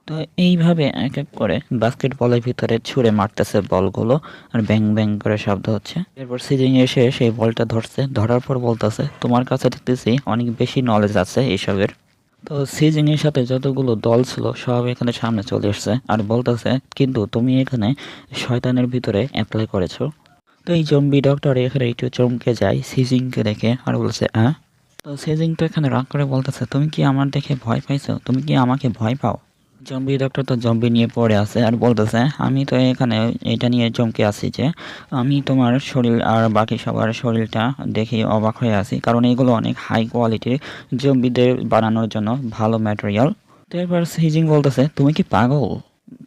তো এইভাবে এক এক করে বাস্কেটবলের ভিতরে ছুঁড়ে মারতেছে বলগুলো, আর ব্যাং ব্যাং করে শব্দ হচ্ছে। এরপর সিজিং এসে সেই বলটা ধরছে, ধরার পর বলতেছে তোমার কাছে দেখতেছি অনেক বেশি নলেজ আছে এইসবের। তো সিজিং এর সাথে যতগুলো দল ছিল সব এখানে সামনে চলে এসছে আর বলতেছে কিন্তু তুমি এখানে শয়তানের ভিতরে অ্যাপ্লাই করেছো। তো এই জম্বি ডক্টর এখানে একটু চমকে যায় সিজিংকে দেখে আর বলছে হ্যাঁ। তো সিজিং তো এখানে রাগ করে বলতেছে তুমি কি আমার দেখে ভয় পাইছো, তুমি কি আমাকে ভয় পাও। জম্বি ডক্টর তো জম্বি নিয়ে পড়ে আছে আর বলতেছে আমি তো এখানে এটা নিয়ে চমকে আছি যে আমি তোমার শরীর আর বাকি সবার শরীরটা দেখে অবাক হয়ে আছি, কারণ এগুলো অনেক হাই কোয়ালিটির জম্বিদের বানানোর জন্য ভালো ম্যাটেরিয়াল। তো এবার সিজিং বলতেছে তুমি কি পাগল,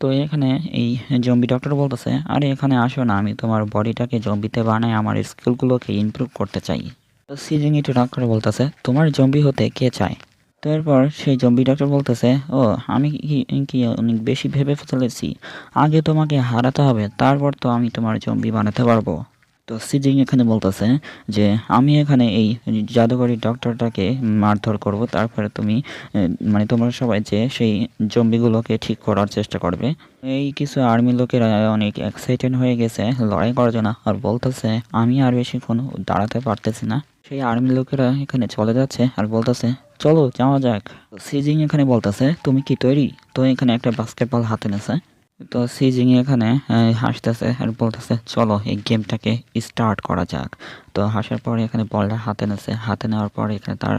তো এখানে এই জম্বি ডক্টর বলতেছে, আরে এখানে আসো না, আমি তোমার বডিটাকে জম্বিতে বানাই আমার স্কিলগুলোকে ইমপ্রুভ করতে চাই। তো সিজিং একটু রাগ করে বলতেছে, তোমার জম্বি হতে কে চায়? তো এরপর সেই জম্বি ডক্টর বলতেছে, ও আমি কি কি অনেক বেশি ভেবে ফেলেছি, আগে তোমাকে হারাতে হবে, তারপর তো আমি তোমার জম্বি বানাতে পারবো। তো সিজিং এখানে বলতেছে যে আমি এখানে এই জাদুকরি ডক্টরটাকে মারধর করব, তারপরে তুমি মানে তোমরা সবাই যে সেই জম্বিগুলোকে ঠিক করার চেষ্টা করবে। এই কিছু আর্মি লোকেরা অনেক এক্সাইটেড হয়ে গেছে লড়াই করার জন্য, আর বলতেছে আমি আর বেশিক্ষণ দাঁড়াতে পারতেছি না। সেই আর্মি লোকেরা এখানে চলে যাচ্ছে আর বলতেছে, চলো যাওয়া যাক। সিজিং এখানে বলতেছে, তুমি কি তৈরি? তো এখানে একটা বাস্কেটবল হাতে নেছে। তো সিজিং এখানে হাসতেছে আর বলতেছে, চলো এই গেমটাকে স্টার্ট করা যাক। তো হাসার পরে এখানে বলটা হাতে নেছে, হাতে নেওয়ার পরে এখানে তার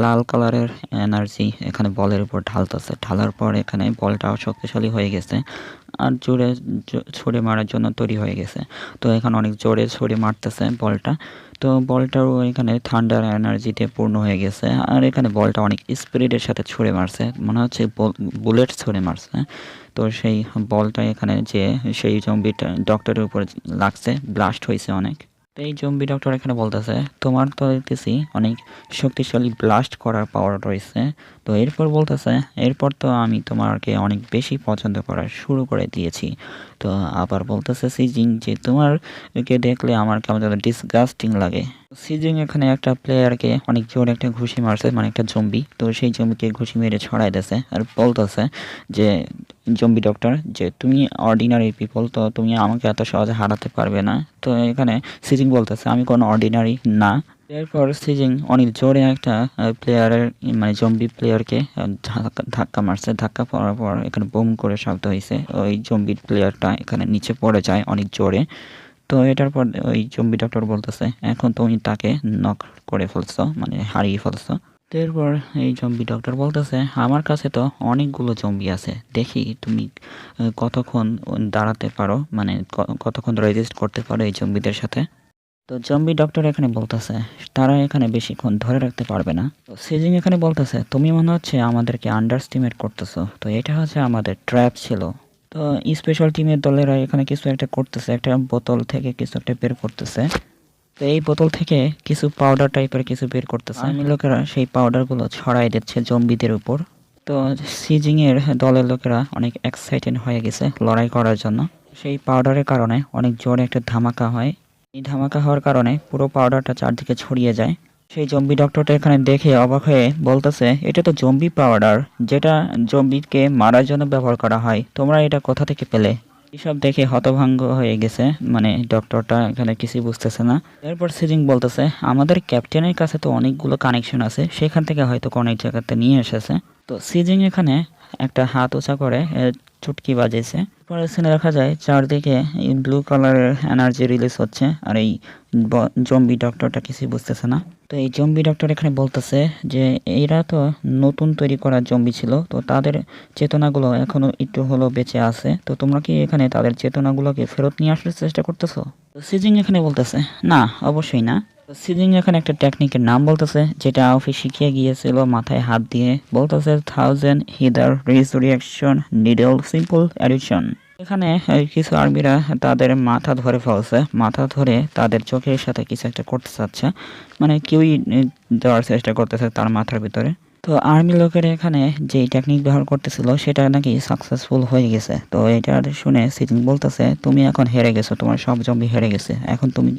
লাল কালারের এনার্জি এখানে বলের উপর ঢালতেছে, ঢালার পর এখানে বলটাও শক্তিশালী হয়ে গেছে আর জোরে ছুড়ে মারার জন্য তৈরি হয়ে গেছে। তো এখানে অনেক জোরে ছুড়ে মারতেছে বলটা। তো বলটাও এখানে থান্ডার এনার্জিতে পূর্ণ হয়ে গেছে, আর এখানে বলটা অনেক স্পিডের সাথে ছুড়ে মারছে, মনে হচ্ছে বুলেট ছুড়ে মারছে। তো সেই বলটা এখানে যে সেই জম্বিটা ডক্টরের উপর লাগছে, ব্লাস্ট হয়েছে অনেক। তো এই জম্বি ডক্টর এখানে বলতেছে, তোমার তো দেখতেছি অনেক শক্তিশালী ব্লাস্ট করার পাওয়ার রয়েছে। তো এরপর বলতেছে, এরপর তো আমি তোমাকে অনেক বেশি পছন্দ করা শুরু করে দিয়েছি। তো আবার বলতেছে সিজিং যে তোমারকে দেখলে আমার কেমন যেন ডিসগাস্টিং লাগে। সিজিং এখানে একটা প্লেয়ারকে অনেক জোরে একটা ঘুষি মারছে, মানে একটা জম্বি। তো সেই জম্বিকে ঘুষি মেরে ছড়াই দিয়েছে আর বলতেছে যে জম্বি ডক্টর যে তুমি অর্ডিনারি পিপল, তো তুমি আমাকে এত সহজে হারাতে পারবে না। তো এখানে সিজিং বলতেছে, আমি কোনো অর্ডিনারি না। এরপর সিজিং অনেক জোরে একটা প্লেয়ারের মানে জম্বি প্লেয়ারকে ধাক্কা মারছে, ধাক্কা পড়ার পর এখানে বুম করে শব্দ হয়েছে, ওই জম্বি প্লেয়ারটা এখানে নিচে পড়ে যায় অনেক জোরে। তো এটার পর ওই জম্বি ডক্টর বলতেছে, এখন তুমি তাকে নক করে ফেলছো, মানে হারিয়ে ফেলছো। তো এরপর এই জম্বি ডক্টর বলতেছে, আমার কাছে তো অনেকগুলো জম্বি আছে, দেখি তুমি কতক্ষণ দাঁড়াতে পারো, মানে কতক্ষণ রেজিস্ট করতে পারো এই জম্বিদের সাথে। তো জম্বি ডক্টর এখানে বলতেছে, তারা এখানে বেশিক্ষণ ধরে রাখতে পারবে না। তো সিজিং এখানে বলতেছে, তুমি মনে হচ্ছে আমাদেরকে আন্ডারস্টিমেট করতেছো, তো এটা হচ্ছে আমাদের ট্র্যাপ ছিল। তো স্পেশাল টিমের দলেরা এখানে কিছু একটা করতেছে, একটা বোতল থেকে কিছু একটা বের করতেছে। তো এই বোতল থেকে কিছু পাউডার টাইপের কিছু বের করতেছে, আর্মি লোকেরা সেই পাউডারগুলো ছড়াই দিচ্ছে জম্বিদের উপর। তো সিজিং এর দলের লোকেরা অনেক এক্সাইটেড হয়ে গেছে লড়াই করার জন্য। সেই পাউডারের কারণে অনেক জোরে একটা ধামাকা হয়। এই ধামাকা হওয়ার কারণে পুরো পাউডারটা চারদিকে ছড়িয়ে যায়। সেই জম্বি ডক্টরটা এখানে দেখে অবাক হয়ে বলতেছে, এটা তো জম্বি পাউডার, যেটা জম্বিকে মারার জন্য ব্যবহার করা হয়, তোমরা এটা কোথা থেকে পেলে? এসব দেখে হতভঙ্গ হয়ে গেছে, মানে ডক্টরটা এখানে কিছুই বুঝতেছে না। এরপর সিজিং বলতেছে, আমাদের ক্যাপ্টেনের কাছে তো অনেকগুলো কানেকশন আছে, সেখান থেকে হয়তো অনেক জায়গাতে নিয়ে এসেছে। তো সিজিং এখানে একটা হাত উঁচা করে চুটকি বাজিয়েছে। পরে সিনে দেখা যায় চারদিকে এই ব্লু কালারের এনার্জি রিলিজ হচ্ছে, আর এই জম্বি ডক্টরটা কিছুই বুঝতেছে না। তো এই জম্বি ডক্টর এখানে বলতেছে যে এরা তো নতুন তৈরি করা জম্বি ছিল, তো তাদের চেতনাগুলো এখনো একটু হলেও বেঁচে আছে, তো তোমরা কি এখানে তাদের চেতনাগুলোকে ফেরত নিয়ে আসার চেষ্টা করতেছো? তো সিজিং এখানে বলতেছে, না অবশ্যই না। তো সিজিং এখানে একটা টেকনিকের নাম বলতেছে, যেটা অফিস শিখিয়ে গিয়েছিল, মাথায় হাত দিয়ে বলতেছে, 1000 হিদার রিসুরিয়াকশন নিডল সিম্পল অ্যাডিকশন। এখানে কিছু আর্মিরা তাদের মাথা ধরে ফেলছে, মাথা ধরে তাদের চোখের সাথে কিছু একটা করতে চাচ্ছে, মানে কেউই দেওয়ার চেষ্টা করতেছে তার মাথার ভিতরে। তো আর্মি লোকেরা এখানে যেই টেকনিক ব্যবহার করতেছিল সেটা নাকি সাকসেসফুল হয়ে গেছে। তো এটা শুনে সিজিং বলতেছে, তুমি এখন হেরে গেছো, তোমার সব জম্বি হেরে গেছে, এখন তুমি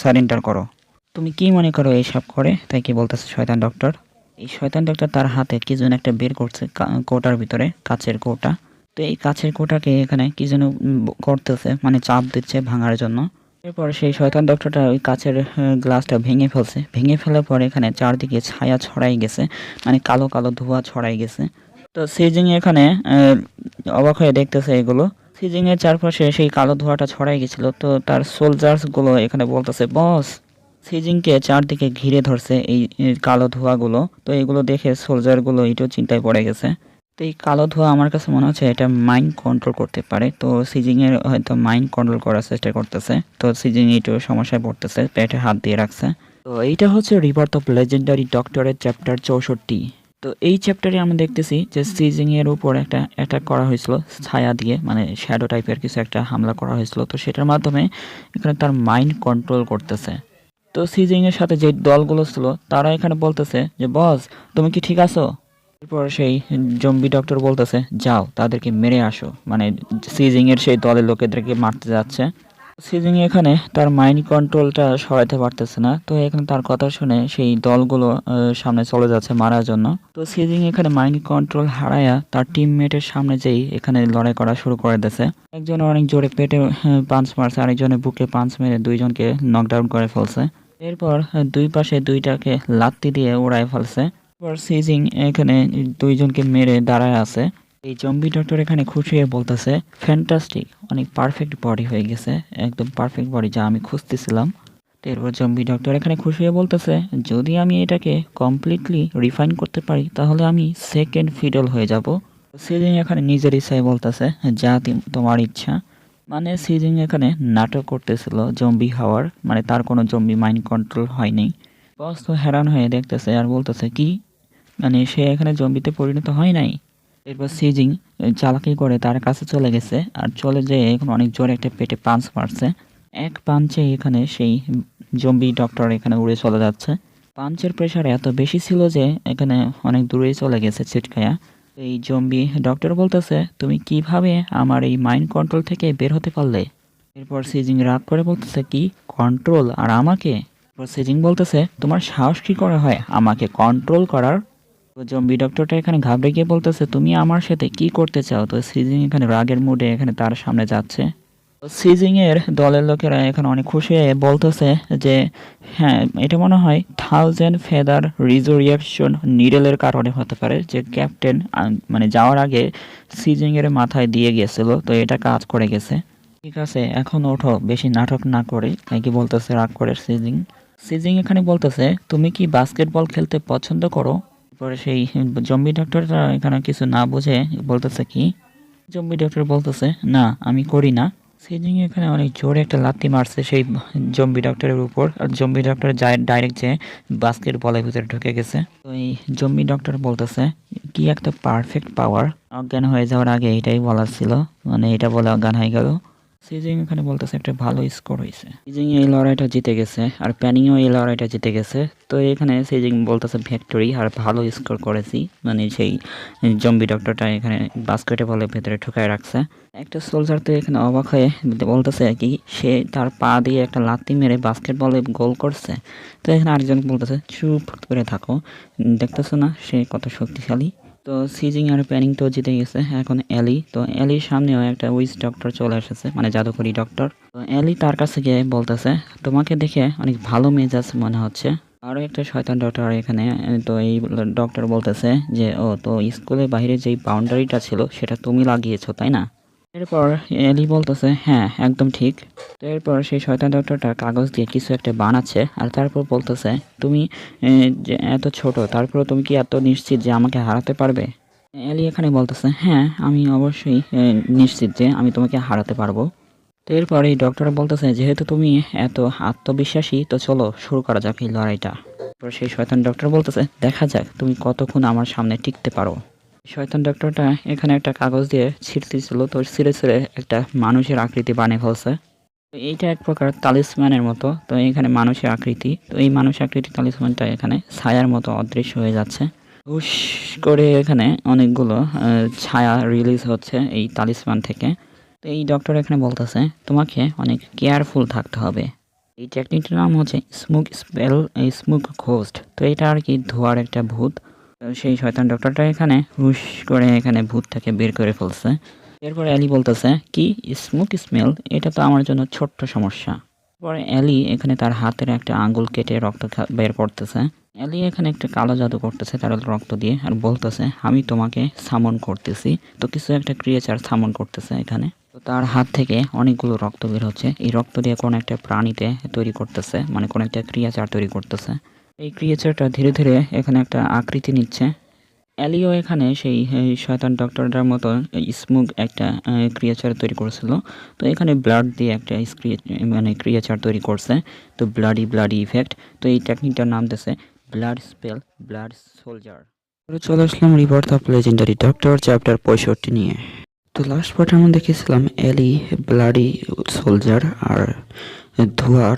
সারেন্ডার করো। তুমি কি মনে করো এইসব করে? তাই কি বলতেছে শয়তান ডক্টর। এই শয়তান ডক্টর তার হাতে কি যেন একটা বের করছে কোটার ভিতরে, কাচের কোটা। তো এই কাচের কোটাকে এখানে কি যেন করতেছে, মানে চাপ দিচ্ছে ভাঙার জন্য। এরপর সেই শয়তান ডক্টরটা ওই কাচের গ্লাসটা ভেঙে ফেলছে, ভেঙে ফেলার পর এখানে চারদিকে ছায়া ছড়াই গেছে, মানে কালো কালো ধোঁয়া ছড়াই গেছে। তো সিজিং এখানে অবাক হয়ে দেখতেছে এগুলো। সিজিং এর চারপাশে সেই কালো ধোঁয়াটা ছড়াই গেছিল। তো তার সোলজার্স গুলো এখানে বলতেছে, বস। সিজিংকে চারদিকে ঘিরে ধরছে এই কালো ধোঁয়াগুলো। তো এগুলো দেখে সোলজারগুলো এটাও চিন্তায় পড়ে গেছে। তো এই কালো ধোঁয়া আমার কাছে মনে হচ্ছে এটা মাইন্ড কন্ট্রোল করতে পারে। তো সিজিং এর হয়তো মাইন্ড কন্ট্রোল করার চেষ্টা করতেছে। তো সিজিং একটু সমস্যায় পড়তেছে, পেটে হাত দিয়ে রাখছে। তো এইটা হচ্ছে রিবার্থ অফ লেজেন্ডারি ডক্টরের চ্যাপ্টার 64। তো এই চ্যাপ্টারে আমরা দেখতেছি যে সিজিং এর উপর একটা অ্যাটাক করা হয়েছিল ছায়া দিয়ে, মানে শ্যাডো টাইপের কিছু একটা হামলা করা হয়েছিল। তো সেটার মাধ্যমে এখানে তার মাইন্ড কন্ট্রোল করতেছে। তো সিজিং এর সাথে যে দলগুলো ছিল তারা এখানে বলতেছে যে বস তুমি কি ঠিক আছো? এরপর সেই জম্বি ডক্টর বলতেছে যাও তাদেরকে মেরে আসো, মানে সিজিং এর সেই দলের লোকেদেরকে মারতে যাচ্ছে। সিজিং এখানে তার মাইন্ড কন্ট্রোলটা সরাইতে পারতেছে না, তো এখানে তার কথা শুনে সেই দলগুলো সামনে চলে যাচ্ছে মারার জন্য। তো সিজিং এখানে মাইন্ড কন্ট্রোল হারায়া তার টিমমেটের সামনে যেই এখানে লড়াই করা শুরু করে দিয়েছে। একজন অনেক জোরে পেটে পাঞ্চ মারছে, আরেকজনের বুকে পাঞ্চ মেরে দুইজনকে নকডাউন করে ফেলছে। এরপর দুই পাশে দুইটাকে লাত্তি দিয়ে উড়ায় ফেলছে। এরপর সিজিং এখানে দুইজনকে মেরে দাঁড়ায় আছে। এই জম্বি ডক্টর এখানে খুশি হয়ে বলতেছে ফ্যান্টাস্টিক, অনেক পারফেক্ট বডি হয়ে গেছে, একদম পারফেক্ট বডি যা আমি খুঁজতেছিলাম। তো এরপর জম্বি ডক্টর এখানে খুশি হয়ে বলতেছে যদি আমি এটাকে কমপ্লিটলি রিফাইন করতে পারি তাহলে আমি সেকেন্ড ফিডল হয়ে যাব। সিজিং এখানে নিজের ইচ্ছায় বলতেছে যা তোমার ইচ্ছা। মানে সিজিং এখানে নাটক করতেছিল জম্বি হওয়ার, মানে তার কোনো জম্বি মাইন্ড কন্ট্রোল হয়নি। বস তো হেরান হয়ে দেখতেছে আর বলতেছে কি, মানে সে এখানে জম্বিতে পরিণত হয় নাই। এরপর সিজিং চালাকি করে তার কাছে চলে গেছে আর চলে যেয়ে এখন অনেক জোরে একটা পেটে পাঞ্চ মারছে। এক পাঞ্চে এখানে সেই জম্বি ডক্টর এখানে উড়ে চলে যাচ্ছে। পাঞ্চের প্রেশার এত বেশি ছিল যে এখানে অনেক দূরেই চলে গেছে ছিটকায়া। এই জম্বি ডক্টর বলতেছে তুমি কিভাবে আমার এই মাইন্ড কন্ট্রোল থেকে বের হতে পারলে? এরপর সিজিং রাগ করে বলতেছে কি কন্ট্রোল আর আমাকে? এরপর সিজিং বলতেছে তোমার সাহস কি করে হয় আমাকে কন্ট্রোল করার? তো জম্বি ডক্টরটা এখানে ঘাবড়ে গিয়ে বলতেছে তুমি আমার সাথে কি করতে চাও? তো সিজিং এখানে রাগের মুডে এখানে তার সামনে যাচ্ছে। তো সিজিং এর দলের লোকেরা এখানে অনেক খুশি হয়ে বলতেছে যে হ্যাঁ এটা মনে হয় 1000 ফেদার রিজোরিয়েকশন নিডলের কারণে হতে পারে, যে ক্যাপ্টেন মানে যাওয়ার আগে সিজিং এর মাথায় দিয়ে গেছিল, তো এটা কাজ করে গেছে। ঠিক আছে এখন ওঠো, বেশি নাটক না করে, নাকি বলতেছে রাগ করে সিজিং। সিজিং এখানে বলতেছে তুমি কি বাস্কেটবল খেলতে পছন্দ করো? পরে সেই জম্বি ডক্টরটা এখানে কিছু না বুঝে বলতেছে কি, জম্বি ডক্টর বলতেছে না আমি করি না। সিজিং এখানে অনেক জোরে একটা লাথি মারছে সেই জম্বি ডক্টরের উপর, আর জম্বি ডক্টর ডাইরেক্ট যে বাস্কেট বলের ভিতরে ঢুকে গেছে। তো এই জম্বি ডক্টর বলতেছে কি একটা পারফেক্ট পাওয়ার, অজ্ঞান হয়ে যাওয়ার আগে এটাই বলার ছিল, মানে এটা বলে অজ্ঞান হয়ে গেল। সিজিং এখানে বলতেছে একটা ভালো স্কোর হয়েছে, সিজিং এই লড়াইটা জিতে গেছে আর প্যানিংও এই লড়াইটা জিতে গেছে। তো এখানে সিজিং বলতেছে ভিক্টরি আর ভালো স্কোর করেছি, মানে সেই জম্বি ডক্টরটা এখানে বাস্কেটে বলের ভেতরে ঠুকায় রাখছে। একটা সোলজার তো এখানে অবাক হয়ে বলতেছে কি সে তার পা দিয়ে একটা লাথি মেরে বাস্কেট বলে গোল করছে। তো এখানে আরেকজন বলতেছে চুপ করে থাকো, দেখতেছো না সে কত শক্তিশালী। তো সিজিং আর প্যানিং তো জিতে গেছে, এখন এলি। তো এলির সামনেও একটা উইচ ডক্টর চলে এসেছে, মানে জাদুকরি ডক্টর। তো এলি তার কাছে গিয়ে বলতেছে তোমাকে দেখে অনেক ভালো মেজাজ মনে হচ্ছে। আরও একটা শয়তান ডক্টর এখানে। তো এই ডক্টর বলতেছে যে ও তো স্কুলের বাইরে যেই বাউন্ডারিটা ছিল সেটা তুমি লাগিয়েছো তাই না? এরপর এলি বলতেছে হ্যাঁ একদম ঠিক। তো এরপর সেই শয়তান ডক্টরটা কাগজ দিয়ে কিছু একটা বানাচ্ছে আর তারপর বলতেছে তুমি যে এত ছোট তারপর তুমি কি এত নিশ্চিত যে আমাকে হারাতে পারবে? এলি এখানে বলতেছে হ্যাঁ আমি অবশ্যই নিশ্চিত যে আমি তোমাকে হারাতে পারবো। তো এরপর এই ডক্টর বলতেছে যেহেতু তুমি এত আত্মবিশ্বাসী তো চলো শুরু করা যাক এই লড়াইটা। এরপর সেই শয়তান ডক্টর বলতেছে দেখা যাক তুমি কতক্ষণ আমার সামনে টিকতে পারো। শয়তান ডক্টরটা এখানে একটা কাগজ দিয়ে ছিঁড়তেছিল, তো ছিঁড়ে ছিঁড়ে একটা মানুষের আকৃতি বানিয়ে ফেলছে। তো এইটা এক প্রকার তালিসম্যানের মতো, তো এখানে মানুষের আকৃতি, তো এই মানুষ আকৃতি তালিসম্যানটা এখানে ছায়ার মতো অদৃশ্য হয়ে যাচ্ছে। হুশ করে এখানে অনেকগুলো ছায়া রিলিজ হচ্ছে এই তালিসম্যান থেকে। তো এই ডক্টর এখানে বলতেছে তোমাকে অনেক কেয়ারফুল থাকতে হবে। এই টেকনিকটার নাম হচ্ছে স্মোক স্পেল, এই স্মোক ঘোস্ট। তো এটা আর কি ধোয়ার একটা ভূত। তো সেই শয়তান ডক্টরটা এখানে হুশ করে এখানে ভূতটাকে বের করে ফেলছে। এরপরে অ্যালি বলতেছে কি স্মোক স্মেল, এটা তো আমার জন্য ছোট্ট সমস্যা। পরে অ্যালি এখানে তার হাতের একটা আঙ্গুল কেটে রক্ত বের করতেছে। অ্যালি এখানে একটা কালো জাদু করতেছে তার রক্ত দিয়ে আর বলতেছে আমি তোমাকে সামন করতেছি। তো কিছু একটা ক্রিয়েচার সামন করতেছে এখানে। তো তার হাত থেকে অনেকগুলো রক্ত বের হচ্ছে, এই রক্ত দিয়ে কোনো একটা প্রাণীতে তৈরি করতেছে, মানে কোনো একটা ক্রিয়েচার তৈরি করতেছে। এই ক্রিয়েচারটা ধীরে ধীরে এখানে একটা আকৃতি নিচ্ছে। অ্যালিও এখানে সেই শয়তান ডক্টরটার মতো স্মুগ একটা ক্রিয়েচার তৈরি করেছিল। তো এখানে ব্লাড দিয়ে একটা মানে ক্রিয়েচার তৈরি করছে। তো ব্লাডি ইফেক্ট। তো এই টেকনিকটার নাম দিয়েছে ব্লাড স্পেল ব্লাড সোলজার। চলে আসলাম river the legendary doctor chapter 65 নিয়ে। তো লাস্ট পার্টে আমরা দেখেছিলাম এলি, ব্লাডি সোলজার আর ধোয়ার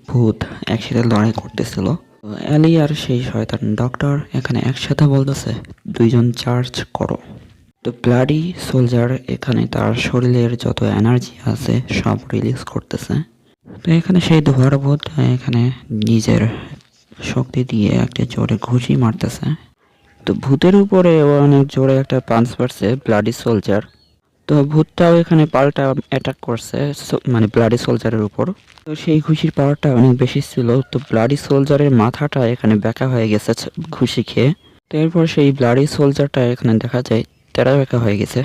ভূত একসাথে লড়াই করতেছিল। তো এলি আর সেই শয়তান ডক্টর এখানে একসাথে বলতেছে দুইজন চার্জ করো। তো ব্লাডি সোলজার এখানে তার শরীরের যত এনার্জি আছে সব রিলিজ করতেছে। তো এখানে সেই ধোয়ার ভূত এখানে নিজের শক্তি দিয়ে একটা জোরে ঘুষি মারতেছে। তো ভূতের উপরে ও অনেক জোরে একটা পাঞ্চ মারছে ব্লাডি সোলজার। তো ভূতটাও এখানে পাল্টা অ্যাটাক করছে মানে ব্লাডি সোলজারের উপর। তো সেই ঘুষির পাওয়ারটা অনেক বেশি ছিল। তো ব্লাডি সোলজারের মাথাটা এখানে ব্যাকা হয়ে গেছে ঘুষি খেয়ে। তো এরপর সেই ব্লাডি সোলজারটা এখানে দেখা যায় তেরা ব্যাকা হয়ে গেছে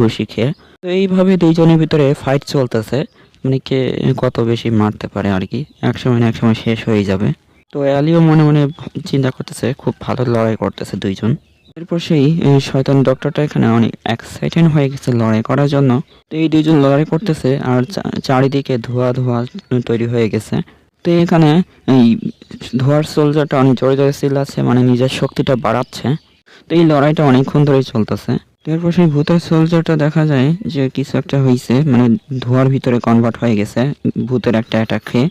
ঘুষি খেয়ে। তো এইভাবে দুইজনের ভিতরে ফাইট চলতেছে, মানে কে কত বেশি মারতে পারে আর কি, এক সময় না এক সময় শেষ হয়ে যাবে। তো অ্যালিও মনে মনে চিন্তা করতেছে খুব ভালো লড়াই করতেছে দুইজন। এরপর সেই শয়তান ডক্টরটা এখানে অনেক এক্সাইটেড হয়ে গেছে লড়াই করার জন্য। তো এই দুইজন লড়াই করতেছে আর চারিদিকে ধোঁয়া ধোঁয়া তৈরি হয়ে গেছে। তো এখানে এই ধোঁয়ার সোলজারটা অনেক জোরে জোরে চিল্লাচ্ছে, মানে নিজের শক্তিটা বাড়াচ্ছে। তো এই লড়াইটা অনেকক্ষণ ধরেই চলতেছে। এরপর সেই ভূতের সোলজারটা দেখা যায় যে কিছু একটা হয়েছে, মানে ধোঁয়ার ভিতরে কনভার্ট হয়ে গেছে ভূতের একটা অ্যাটাক খেয়ে।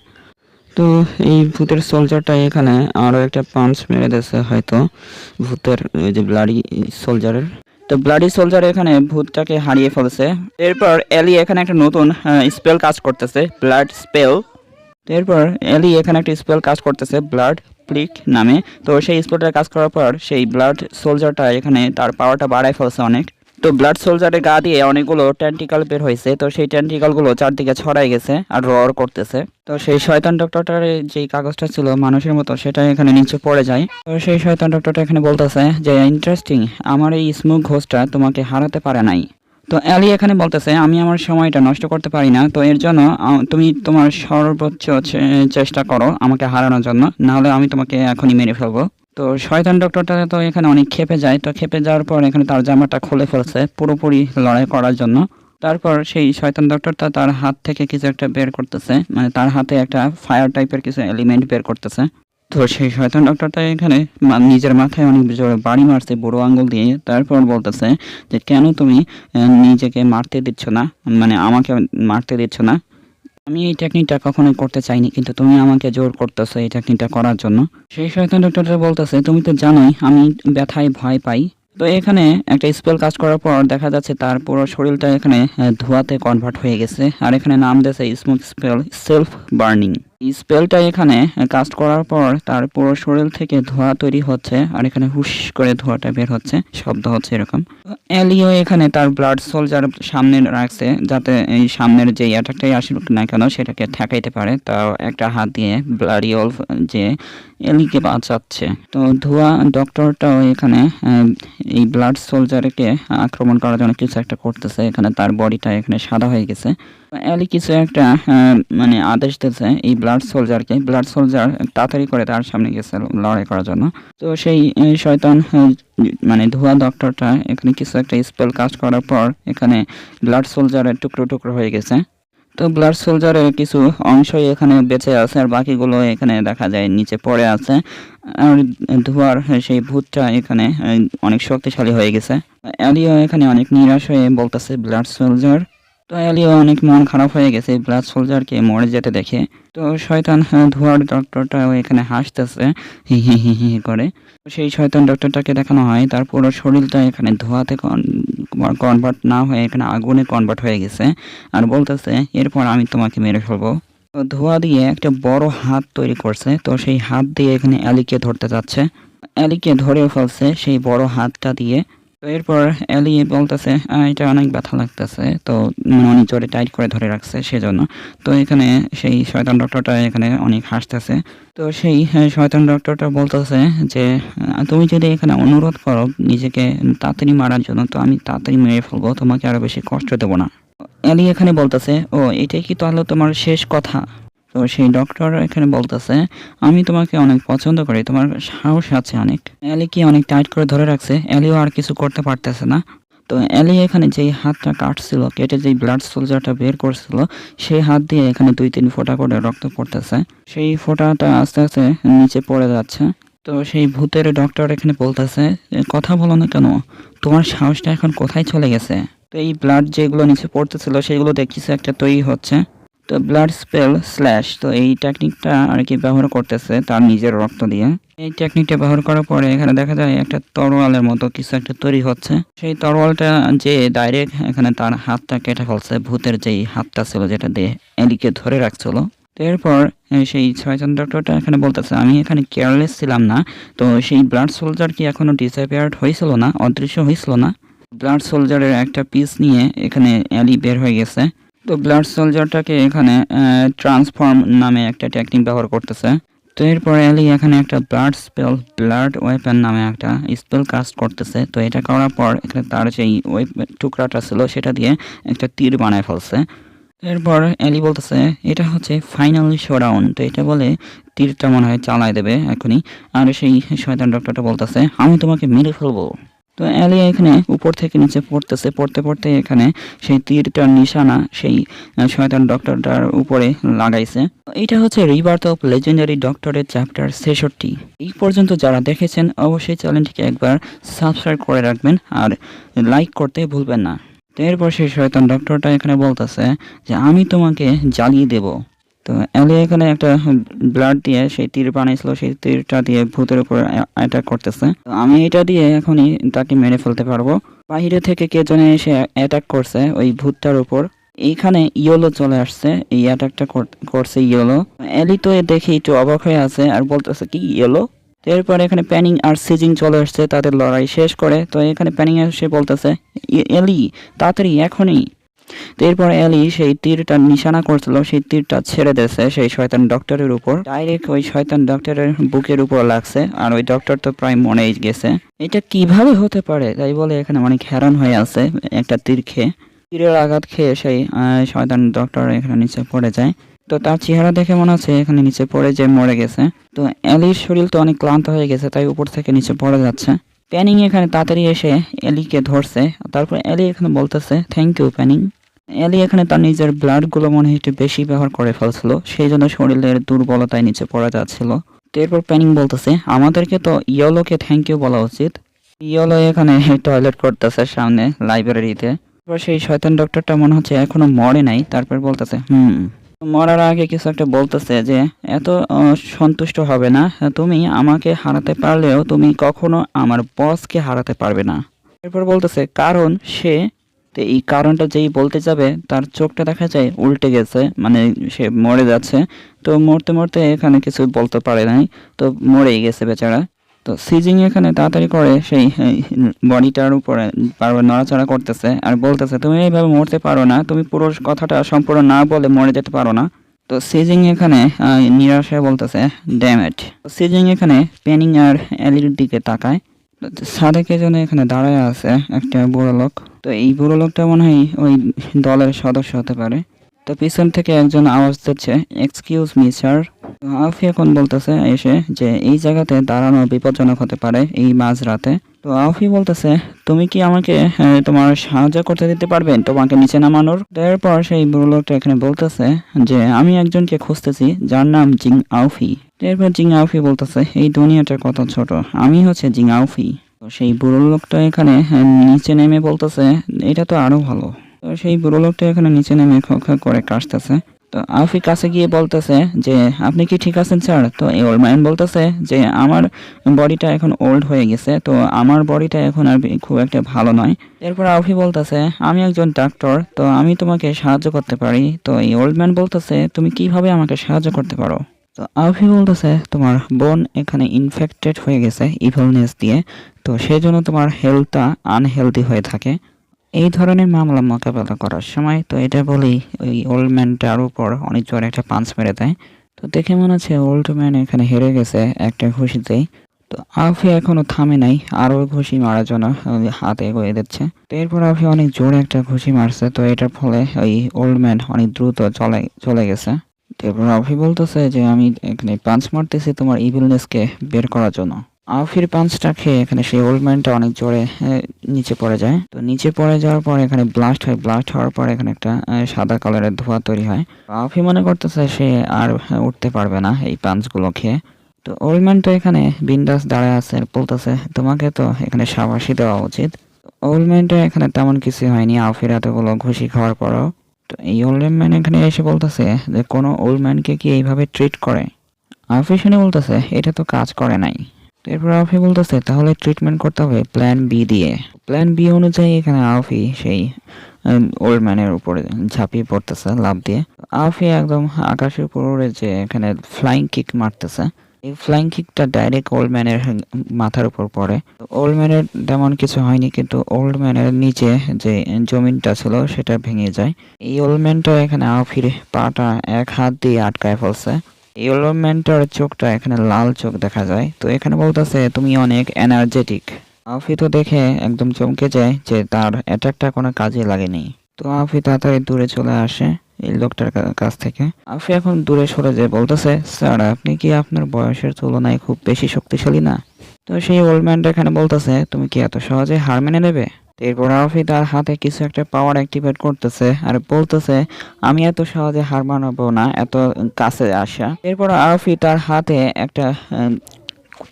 তো এই ভূতের সোলজারটা এখানে আরো একটা পাঞ্চ মেরে দিয়েছে হয়তো ভূতের ওই যে ব্লাডি সোলজারের। তো ব্লাডি সোলজার এখানে ভূতটাকে হারিয়ে ফেলছে। এরপর এলি এখানে একটা নতুন স্পেল কাজ করতেছে, ব্লাড স্পেল। এরপর এলি এখানে একটা স্পেল কাজ করতেছে ব্লাড প্লিক নামে। তো সেই স্পেলটা কাজ করার পর সেই ব্লাড সোলজারটা এখানে তার পাওয়ারটা বাড়ায় ফেলছে অনেক। তো ব্লাড সোলজারের গা দিয়ে অনেকগুলো টেন্টিকাল বের হয়েছে। তো সেই টেন্টিকালগুলো চারদিকে ছড়াই গেছে আর রর করতেছে। তো সেই শয়তান ডক্টরটার যেই কাগজটা ছিল মানুষের মতো সেটা এখানে নিচে পড়ে যায়। তো সেই শয়তান ডক্টরটা এখানে বলতেছে যে ইন্টারেস্টিং, আমার এই স্মুথ ঘোষটা তোমাকে হারাতে পারে নাই। তো অ্যালি এখানে বলতেছে আমি আমার সময়টা নষ্ট করতে পারি না, তো এর জন্য তুমি তোমার সর্বোচ্চ চেষ্টা করো আমাকে হারানোর জন্য, নাহলে আমি তোমাকে এখনই মেরে ফেলবো। তো শয়তান ডক্টরটা তো এখানে অনেক ক্ষেপে যায়। তো ক্ষেপে যাওয়ার পর এখানে তার জামাটা খুলে ফেলছে পুরোপুরি লড়াই করার জন্য। তারপর সেই শয়তান ডক্টরটা তার হাত থেকে কিছু একটা বের করতেছে, মানে তার হাতে একটা ফায়ার টাইপের কিছু এলিমেন্ট বের করতেছে। তো সেই শয়তান ডক্টরটা এখানে নিজের মাথায় অনেক জোরে বাড়ি মারছে বুড়ো আঙ্গুল দিয়ে। তারপর বলতেছে যে কেন তুমি নিজেকে মারতে দিচ্ছ না, মানে আমাকে মারতে দিচ্ছ না। আমি এই টেকনিকটা কখনোই করতে চাইনি, কিন্তু তুমি আমাকে জোর করতেছো এই টেকনিকটা করার জন্য। সেই শয়তান ডক্টরটা বলতেছে তুমি তো জানোই আমি ব্যথায় ভয় পাই। তো এখানে একটা স্পেল কাজ করার পর দেখা যাচ্ছে তার পুরো শরীরটা এখানে ধোঁয়াতে কনভার্ট হয়ে গেছে। আর এখানে নাম দিয়েছে স্মোক স্পেল সেলফ বার্নিং। এই স্পেলটা এখানে কাস্ট করার পর তার পুরো শরীর থেকে ধোঁয়া তৈরি হচ্ছে আর এখানে হুশ করে ধোঁয়াটা বের হচ্ছে, শব্দ হচ্ছে এরকম। এলিও এখানে তার ব্লাড সোলজার সামনে রাখছে যাতে এই সামনের যে অ্যাটাকটাই আসুক না কেন সেটাকে ঠেকাইতে পারে। তাও একটা হাত দিয়ে ব্লাডি ওলফ যে এলিকে বাঁচাচ্ছে। তো ধোঁয়া ডক্টরটাও এখানে এই ব্লাড সোলজারকে আক্রমণ করার জন্য কিছু একটা করতেছে। এখানে তার বডিটা এখানে সাদা হয়ে গেছে। এলি কিছু একটা মানে আদেশ দিয়েছে এই ব্লাড সোলজারকে। ব্লাড সোলজার তাড়াতাড়ি করে তার সামনে গেছে লড়াই করার জন্য। তো সেই শয়তান মানে ধোঁয়া ডক্টরটা এখানে কিছু একটা স্পেল কাস্ট করার পর এখানে ব্লাড সোলজারের টুকরো টুকরো হয়ে গেছে। তো ব্লাড সোলজারের কিছু অংশই এখানে বেঁচে আছে আর বাকিগুলো এখানে দেখা যায় নিচে পড়ে আছে। আর ধোঁয়ার সেই ভূতটা এখানে অনেক শক্তিশালী হয়ে গেছে। এলিও এখানে অনেক নিরাশ হয়ে বলতেছে ব্লাড সোলজার। তো এলিও অনেক মন খারাপ হয়ে গেছে ব্লাড সোলজারকে মরে যেতে দেখে। তো শয়তান ধোঁয়ার ডক্টরটাও এখানে হাসতেছে হি হি হি হি করে। সেই শয়তান ডক্টরটাকে দেখানো হয় তার পুরো শরীরটা এখানে ধোঁয়াতে কনভার্ট না হয়ে এখানে আগুনে কনভার্ট হয়ে গেছে আর বলতেছে এরপর আমি তোমাকে মেরে ফেলবো। তো ধোঁয়া দিয়ে একটা বড় হাত তৈরি করছে। তো সেই হাত দিয়ে এখানে এলিকে ধরতে যাচ্ছে, এলিকে ধরেও ফেলছে সেই বড় হাতটা দিয়ে। তো এরপর এলি বলতেছে এটা অনেক ব্যথা লাগতেছে, তো অনেক জোরে টাইট করে ধরে রাখছে সেজন্য। তো এখানে সেই শয়তান ডক্টরটা এখানে অনেক হাসতেছে। তো সেই শয়তান ডক্টরটা বলতেছে যে তুমি যদি এখানে অনুরোধ করো নিজেকে তাড়াতাড়ি মারার জন্য তো আমি তাড়াতাড়ি মেরে ফেলবো, তোমাকে আরো বেশি কষ্ট দেবো না। এলি এখানে বলতেছে ও এটাই কি তাহলে তোমার শেষ কথা? তো সেই ডক্টর এখানে বলতেছে আমি তোমাকে অনেক পছন্দ করি, তোমার সাহস আছে অনেক। এলিকে অনেক টাইট করে ধরে রাখছে, এলিও আর কিছু করতে পারতেছে না। তো এলি এখানে যেই হাতটা কাটছিল, কেটে যেই ব্লাড সোলজারটা বের করছিল সেই হাত দিয়ে এখানে 2-3 ফোঁটা করে রক্ত পড়তেছে। সেই ফোঁটাটা আস্তে আস্তে নিচে পড়ে যাচ্ছে। তো সেই ভূতের ডক্টর এখানে বলতেছে, কথা বলো না কেন, তোমার সাহসটা এখন কোথায় চলে গেছে? তো এই ব্লাড যেগুলো নিচে পড়তেছিল সেগুলো দেখতেছে একটা তৈরি হচ্ছে। তো ব্লাড স্পেল স্ল্যাশ, তো এই টেকনিকটা আর কি ব্যবহার করতেছে তার নিজের রক্ত দিয়ে। এই টেকনিকটা ব্যবহার করার পরে এখানে দেখা যায় একটা তরোয়ালের মতো কিছু একটা তৈরি হচ্ছে। সেই তরোয়ালটা যে ডাইরেক্ট এখানে তার হাতটা কেটে ফেলছে, ভূতের যেই হাতটা ছিল যেটা দিয়ে এলিকে ধরে রাখছিল। তো এরপর সেই শয়তান ডক্টরটা এখানে বলতেছে, আমি এখানে কেয়ারলেস ছিলাম না। তো সেই ব্লাড সোলজার কি এখনো ডিসঅ্যাপিয়ার্ড হয়েছিল না, অদৃশ্য হয়েছিল না? ব্লাড সোলজারের একটা পিস নিয়ে এখানে অ্যালি বের হয়ে গেছে। তো ব্লাড সোলজারটাকে এখানে ট্রান্সফর্ম নামে একটা টেকনিক ব্যবহার করতেছে। তো এরপর অ্যালি এখানে একটা ব্লাড ওয়েপন নামে একটা স্পেল কাস্ট করতেছে। তো এটা করার পর এখানে তার যেই টুকরাটা ছিল সেটা দিয়ে একটা তীর বানায় ফেলছে। এরপর অ্যালি বলতেছে, এটা হচ্ছে ফাইনাল শোডাউন। তো এটা বলে তীরটা মনে হয় চালায় দেবে এখনই। আর সেই শয়তান ডক্টরটা বলতেছে, আমি তোমাকে মেরে ফেলবো। তো অ্যালি এখানে উপর থেকে নিচে পড়তেছে, পড়তে পড়তে এখানে সেই তীরটার নিশানা সেই শয়তান ডক্টরটার উপরে লাগাইছে। এটা হচ্ছে রিবার্থ অফ লেজেন্ডারি ডক্টরের চ্যাপ্টার 66। এই পর্যন্ত যারা দেখেছেন অবশ্যই চ্যানেলটিকে একবার সাবস্ক্রাইব করে রাখবেন আর লাইক করতে ভুলবেন না। তো এরপর সেই শয়তান ডক্টরটা এখানে বলতেছে যে আমি তোমাকে জ্বালিয়ে দেব। তো অ্যালি এখানে একটা ব্লাড দিয়ে সেই তীর বানাইছিল, সেই তীরটা দিয়ে ভূতের উপর অ্যাটাক করতেছে। তো আমি এটা দিয়ে এখনই তাকে মেরে ফেলতে পারবো। বাইরে থেকে কে জনে এসে অ্যাটাক করছে ওই ভূতটার উপর। এইখানে ইয়েলো চলে আসছে, এই অ্যাটাকটা করছে ইয়েলো। অ্যালি তো দেখে একটু অবাক হয়ে আছে আর বলতেছে, কি ইয়েলো? এরপর এখানে প্যানিং আর সিজিং চলে আসছে তাদের লড়াই শেষ করে। তো এখানে প্যানিং এসে বলতেছে, এলি তাড়াতাড়ি এখনই। তো এরপর এলি সেই তীরটা নিশানা করছিল, সেই তীরটা ছেড়ে দিয়েছে সেই শয়তান ডক্টরের উপর, ডাইরেক্ট ওই শয়তান ডক্টরের বুকের উপর লাগছে। আর ওই ডক্টর তো প্রায় মরেই গেছে। এটা কিভাবে হতে পারে তাই বলে এখানে অনেক হেরান হয়ে আছে। একটা তীর খেয়ে, তীরের আঘাত খেয়ে সেই শয়তান ডক্টর এখানে নিচে পড়ে যায়। তো তার চেহারা দেখে মনে হচ্ছে এখানে নিচে পড়ে যে মরে গেছে। তো এলির শরীর তো অনেক ক্লান্ত হয়ে গেছে, তাই উপর থেকে নিচে পড়ে যাচ্ছে। প্যানিং এখানে তাড়াতাড়ি এসে এলিকে ধরছে। তারপর এলি এখানে বলতেছে, থ্যাংক ইউ প্যানিং। এলি এখানে তার নিজের ব্লাডগুলো মনে হয় একটু বেশি ব্যবহার করে ফেলছিল, সেই জন্য শরীরের দুর্বলতায় নিচে পড়ে যাচ্ছিল। তো এরপর প্যানিং বলতেছে, আমাদেরকে তো ইয়েলোকে থ্যাংক ইউ বলা উচিত। ইয়েলো এখানে টয়লেট করতেছে সামনে লাইব্রেরিতে। তারপর সেই শয়তান ডক্টরটা মনে হচ্ছে এখনো মরে নাই। তারপর বলতেছে, মরার আগে কিছু একটা বলতেছে যে এত সন্তুষ্ট হবে না, তুমি আমাকে হারাতে পারলেও তুমি কখনো আমার বসকে হারাতে পারবে না। এরপর বলতেছে কারণ সে, তো এই কারণটা যেই বলতে যাবে তার চোখটা দেখা যায় উল্টে গেছে, মানে সে মরে যাচ্ছে। তো মরতে মরতে এখানে কিছু বলতে পারে নাই, তো মরেই গেছে বেচারা। তো সিজিং এখানে তাড়াতাড়ি করে সেই বডিটার উপরে বারবার নড়াচড়া করতেছে আর বলতেছে, তুমি এইভাবে মরতে পারো না, তুমি পুরো কথাটা সম্পূর্ণ না বলে মরে যেতে পারো না। তো সিজিং এখানে নিরাশায় বলতেছে, ড্যামেট। সিজিং এখানে প্যানিং আর এলির দিকে তাকায়। সাদেকে জন্য এখানে দাঁড়ায় আছে একটা বুড়ো লোক। তো এই বুড়ো লোকটা মনে হয় ওই দলের সদস্য হতে পারে। তো পিছন থেকে একজন আওয়াজ দিচ্ছে, এক্সকিউজ মি স্যার। আফি এখন বলতেছে এসে যে এই জায়গাতে দাঁড়ানো বিপজ্জনক হতে পারে এই মাঝরাতে। তো আফি বলতেছে, তুমি কি আমাকে তোমার সাহায্য করতে দিতে পারবেন তোমাকে নিচে নামানোর? এরপর সেই বুড়ো লোকটা এখানে বলতেছে যে আমি একজনকে খুঁজতেছি যার নাম জিং আউফি। এরপর জিং আউফি বলতেছে, এই দুনিয়াটা কত ছোট, আমি হচ্ছে জিং আউফি। তো সেই বুড়ো লোকটা এখানে নিচে নেমে বলতেছে, এটা তো আরো ভালো। তো সেই বুড়ো লোকটা এখানে নিচে নেমে খা করে কাশতেছে। তো আফি কাছে গিয়ে বলতেছে যে আপনি কি ঠিক আছেন স্যার? তো এই ওল্ড ম্যান বলতেছে যে আমার বডিটা এখন ওল্ড হয়ে গেছে, তো আমার বডিটা এখন আর খুব একটা ভালো নয়। এরপর আফি বলতেছে, আমি একজন ডাক্তার, তো আমি তোমাকে সাহায্য করতে পারি। তো এই ওল্ড ম্যান বলতেছে, তুমি কিভাবে আমাকে সাহায্য করতে পারো? তো আফি বলতেছে, তোমার বোন এখানে ইনফেক্টেড হয়ে গেছে ইভিলনেস দিয়ে, তো সেই জন্য তোমার হেলথটা আনহেলদি হয়ে থাকে। এই ধরনের মামলা মোকাবেলা করার সময় তো এটা বলেই ওই ওল্ড ম্যানটার উপর অনেক জোরে একটা পাঞ্চ মেরে দেয়। তো দেখে মনে হচ্ছে ওল্ড ম্যান এখানে হেরে গেছে একটা ঘুষিতেই। তো আফি এখনো থামে নাই, আরো ঘুষি মারার জন্য হাত এগিয়ে দিচ্ছে। তো এরপর আফি অনেক জোরে একটা ঘুষি মারছে, তো এটার ফলে ওই ওল্ড ম্যান অনেক দ্রুত চলে গেছে। এরপর আফি বলতেছে যে আমি এখানে পাঞ্চ মারতেছি তোমার ইভিলনেসকে বের করার জন্য। আফির পাঞ্চটা খেয়ে এখানে সেই ওল্ড ম্যানটা অনেক জোরে নিচে পড়ে যায়। তো নিচে পড়ে যাওয়ার পর এখানে ব্লাস্ট হয়, ব্লাস্ট হওয়ার পর এখানে একটা সাদা কালারের ধোঁয়া তৈরি হয়। আফি মনে করতেছে সে আর উঠতে পারবে না এই পাঞ্চগুলো খেয়ে। তো ওল্ড ম্যান তো এখানে বিন্দাস দাঁড়ায় আছে আর বলতেছে তোমাকে তো এখানে শাবাশি দেওয়া উচিত। ওল্ড ম্যানটা এখানে তেমন কিছু হয়নি আলফির এতগুলো ঘুষি খাওয়ার পরও। তো এই ওল্ড ম্যান এখানে এসে বলতেছে যে কোনো ওল্ড ম্যানকে কি এইভাবে ট্রিট করে? আলফি শুনে বলতেছে এটা তো কাজ করে নাই। এরপর আলফি বলতেছে তাহলে ট্রিটমেন্ট করতে হবে প্ল্যান বি দিয়ে। প্ল্যান বি অনুযায়ী এখানে আলফি সেই ওল্ড ম্যানের উপরে ঝাঁপিয়ে পড়তেছে লাফ দিয়ে। আলফি একদম আকাশের উপর উড়ে যে এখানে ফ্লাইং কিক মারতেছে। এই ফ্লাইং কিকটা ডাইরেক্ট ওল্ড ম্যানের মাথার উপর পড়ে। ওল্ড ম্যানের তেমন কিছু হয়নি, কিন্তু ওল্ড ম্যানের নিচে যে জমিনটা ছিল সেটা ভেঙে যায়। এই ওল্ড ম্যানটা এখানে আলফির পাটা এক হাত দিয়ে আটকায় ফেলছে। এই ওল্ড ম্যানটার চোখটা এখানে লাল চোখ দেখা যায়। তো এখানে বলতেছে তুমি অনেক এনার্জেটিক। আলফি তো দেখে একদম চমকে যায় যে তার অ্যাটাকটা কোনো কাজে লাগেনি। তো আলফি তাড়াতাড়ি দূরে চলে আসে এই লোকটার কাছ থেকে। আলফি এখন দূরে সরে যেয়ে বলতেছে স্যার আপনি কি আপনার বয়সের তুলনায় খুব বেশি শক্তিশালী না? তো সেই ওল্ড ম্যানটা এখানে বলতেছে তুমি কি এত সহজে হার মেনে নেবে? এরপর আলফি তার হাতে কিছু একটা পাওয়ার অ্যাক্টিভেট করতেছে আর বলতেছে আমি এত সহজে হার মানাবো না, এত কাছে আসা। এরপর আলফি তার হাতে একটা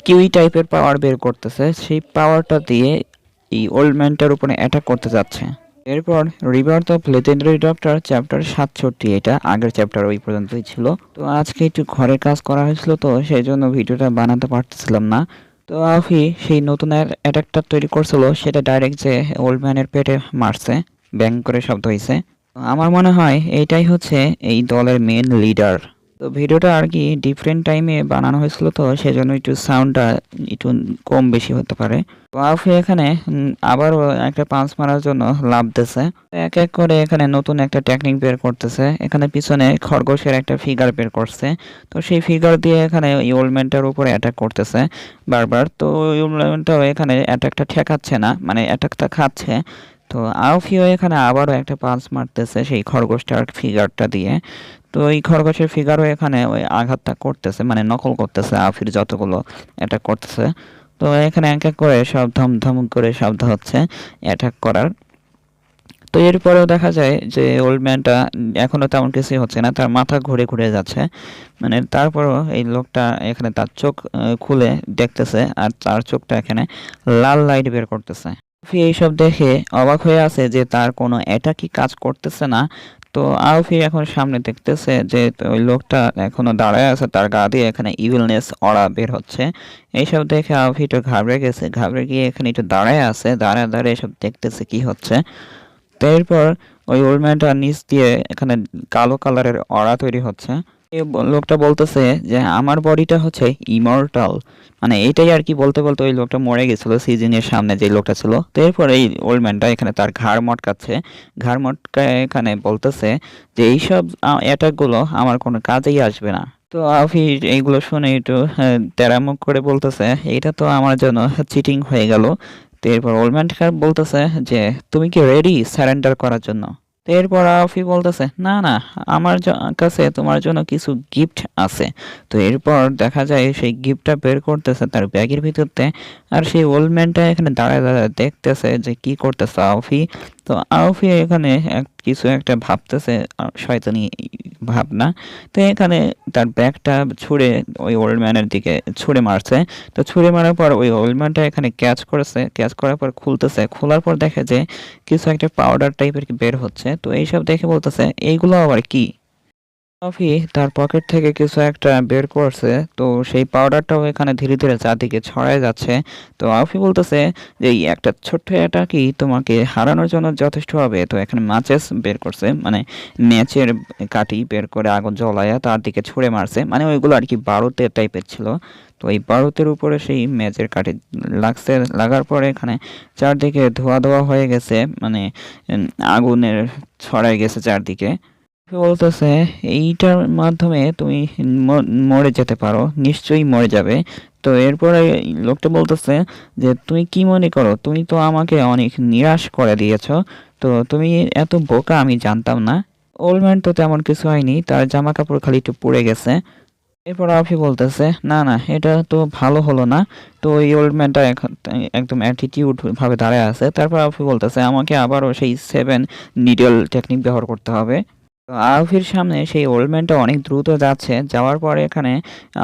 কিউই টাইপের পাওয়ার বের করতেছে। সেই পাওয়ারটা দিয়ে এই ওল্ড ম্যানটার উপরে অ্যাটাক করতে যাচ্ছে। এরপর rebirth of legendary doctor chapter 67, এটা আগের চ্যাপ্টার ওই পর্যন্তই ছিল। তো আজকে একটু ঘরের কাজ করা হয়েছিল, তো সেই জন্য ভিডিওটা বানাতে পারতেছিলাম না। তো আলফি সেই নতুন অ্যাটাকটা তৈরি করছিল, সেটা ডাইরেক্ট যে ওল্ড ম্যানের পেটে মারছে, ব্যাং করে শব্দ হয়েছে। আমার মনে হয় এইটাই হচ্ছে এই দলের মেন লিডার। তো ভিডিওটা আর কি ডিফারেন্ট টাইমে বানানো হয়েছিল, তো সেজন্য একটু সাউন্ডটা একটু কম বেশি হতে পারে। তো আলফি এখানে আবারও একটা পাঞ্চ মারার জন্য লাভ দিতেছে। এক এক করে এখানে নতুন একটা টেকনিক বের করতেছে। এখানে পিছনে খরগোশের একটা ফিগার বের করছে। তো সেই ফিগার দিয়ে এখানে এই ওল্ডম্যানটার উপরে অ্যাটাক করতেছে বারবার। তো ওই ওল্ডম্যানটাও এখানে অ্যাটাকটা ঠেকাচ্ছে না, মানে অ্যাটাকটা খাচ্ছে। তো আলফিও এখানে আবারও একটা পাঞ্চ মারতেছে সেই খরগোশটার ফিগারটা দিয়ে। তো এই খরগোশের ফিগারও এখানে ওই আঘাতটা করতেছে, মানে নকল করতেছে আলফির যতগুলো অ্যাটাক করতেছে। তো এখানে এক এক করে সব ধম করে শব্দ হচ্ছে অ্যাটাক করার। তো এরপরেও দেখা যায় যে ওল্ড ম্যানটা এখনো তেমন কিছুই হচ্ছে না, তার মাথা ঘুরে ঘুরে যাচ্ছে। মানে তারপরও এই লোকটা এখানে তার চোখ খুলে দেখতেছে আর তার চোখটা এখানে লাল লাইট বের করতেছে। এইসব দেখে অবাক হয়ে আছে যে তার কোনো অ্যাটাকই কাজ করতেছে না। তো আলফি এখন সামনে দেখতেছে যে ওই লোকটা এখনো দাঁড়ায় আছে, তার গা দিয়ে এখানে ইভিলনেস অরা বের হচ্ছে। এইসব দেখে আলফি একটু ঘাবড়ে গেছে, ঘাবড়ে গিয়ে এখানে একটু দাঁড়ায় আছে, দাঁড়ায় এসব দেখতেছে কি হচ্ছে। তো এরপর ওই ওল্ড ম্যানটার নিচ দিয়ে এখানে কালো কালারের অরা তৈরি হচ্ছে। এই লোকটা বলতেছে যে আমার বডিটা হচ্ছে ইমর্টাল, মানে এইটাই আর কি বলতে বলতে ওই লোকটা মরে গেছিল সিজনের সামনে যে লোকটা ছিল। তো এরপর এই ওল্ড ম্যানটা এখানে তার ঘাড় মটকাচ্ছে, ঘাড় মটকায় এখানে বলতেছে যে এইসব অ্যাটাকগুলো আমার কোনো কাজেই আসবে না। তো আফি এইগুলো শুনে একটু তেরামুখ করে বলতেছে এটা তো আমার জন্য চিটিং হয়ে গেল। তো এরপর ওল্ড ম্যানটা বলতেছে যে তুমি কি রেডি সারেন্ডার করার জন্য? তো এরপর আফি বলতেছে না না, আমার কাছে তোমার জন্য কিছু গিফট আছে। তো এরপর দেখা যায় সেই গিফটটা বের করতেছে তার ব্যাগের ভিতরতে। আর সেই ওল্ড ম্যানটা এখানে দাঁড়ায় দাঁড়ায় দেখতেছে যে কি করতেছে আফি। তো আফি এখানে কিছু একটা ভাবতেছে, শয়তানি ভাবনা। তো এখানে তার ব্যাগটা ছুঁড়ে ওই ওল্ড ম্যানের দিকে ছুঁড়ে মারছে। তো ছুঁড়ে মারার পর ওই ওল্ড ম্যানটা এখানে ক্যাচ করেছে, ক্যাচ করার পর খুলতেছে, খোলার পর দেখে যে কিছু একটা পাউডার টাইপের বের হচ্ছে। তো এইসব দেখে বলতেছে এইগুলো আবার কি? কফি তার পকেট থেকে কিছু একটা বের করছে। তো সেই পাউডারটাও এখানে ধীরে ধীরে চারদিকে ছড়ায় যাচ্ছে। তো আফি বলতেছে যে এই একটা ছোট্ট এটা কি তোমাকে হারানোর জন্য যথেষ্ট হবে? তো এখানে ম্যাচেস বের করছে, মানে ম্যাচের কাঠি বের করে আগুন জ্বলায়া তার দিকে ছুঁড়ে মারছে, মানে ওইগুলো আর কি বারুদের টাইপের ছিল। তো এই বারুদের উপরে সেই ম্যাচের কাঠি লাগছে, লাগার পরে এখানে চারদিকে ধোয়া ধোয়া হয়ে গেছে, মানে আগুনের ছড়ায় গেছে চারদিকে। বলতেছে এইটার মাধ্যমে তুমি মরে যেতে পারো, নিশ্চয়ই মরে যাবে। তো এরপরে লোকটা বলতেছে যে তুমি কি মনে করো, তুমি তো আমাকে অনেক নিরাশ করে দিয়েছো, তো তুমি এত বোকা আমি জানতাম না। ওল্ড ম্যান তো তেমন কিছু হয়নি, তার জামা কাপড় খালি একটু পুড়ে গেছে। এরপর আফি বলতেছে না না, এটা তো ভালো হলো না। তো এই ওল্ড ম্যানটা একদম অ্যাটিটিউড ভাবে দাঁড়ায় আছে। তারপর আফি বলতেছে আমাকে আবারও সেই 7 নিডল টেকনিক ব্যবহার করতে হবে। তো আউফির সামনে সেই ওল্ড ম্যানটা অনেক দ্রুত যাচ্ছে, যাওয়ার পরে এখানে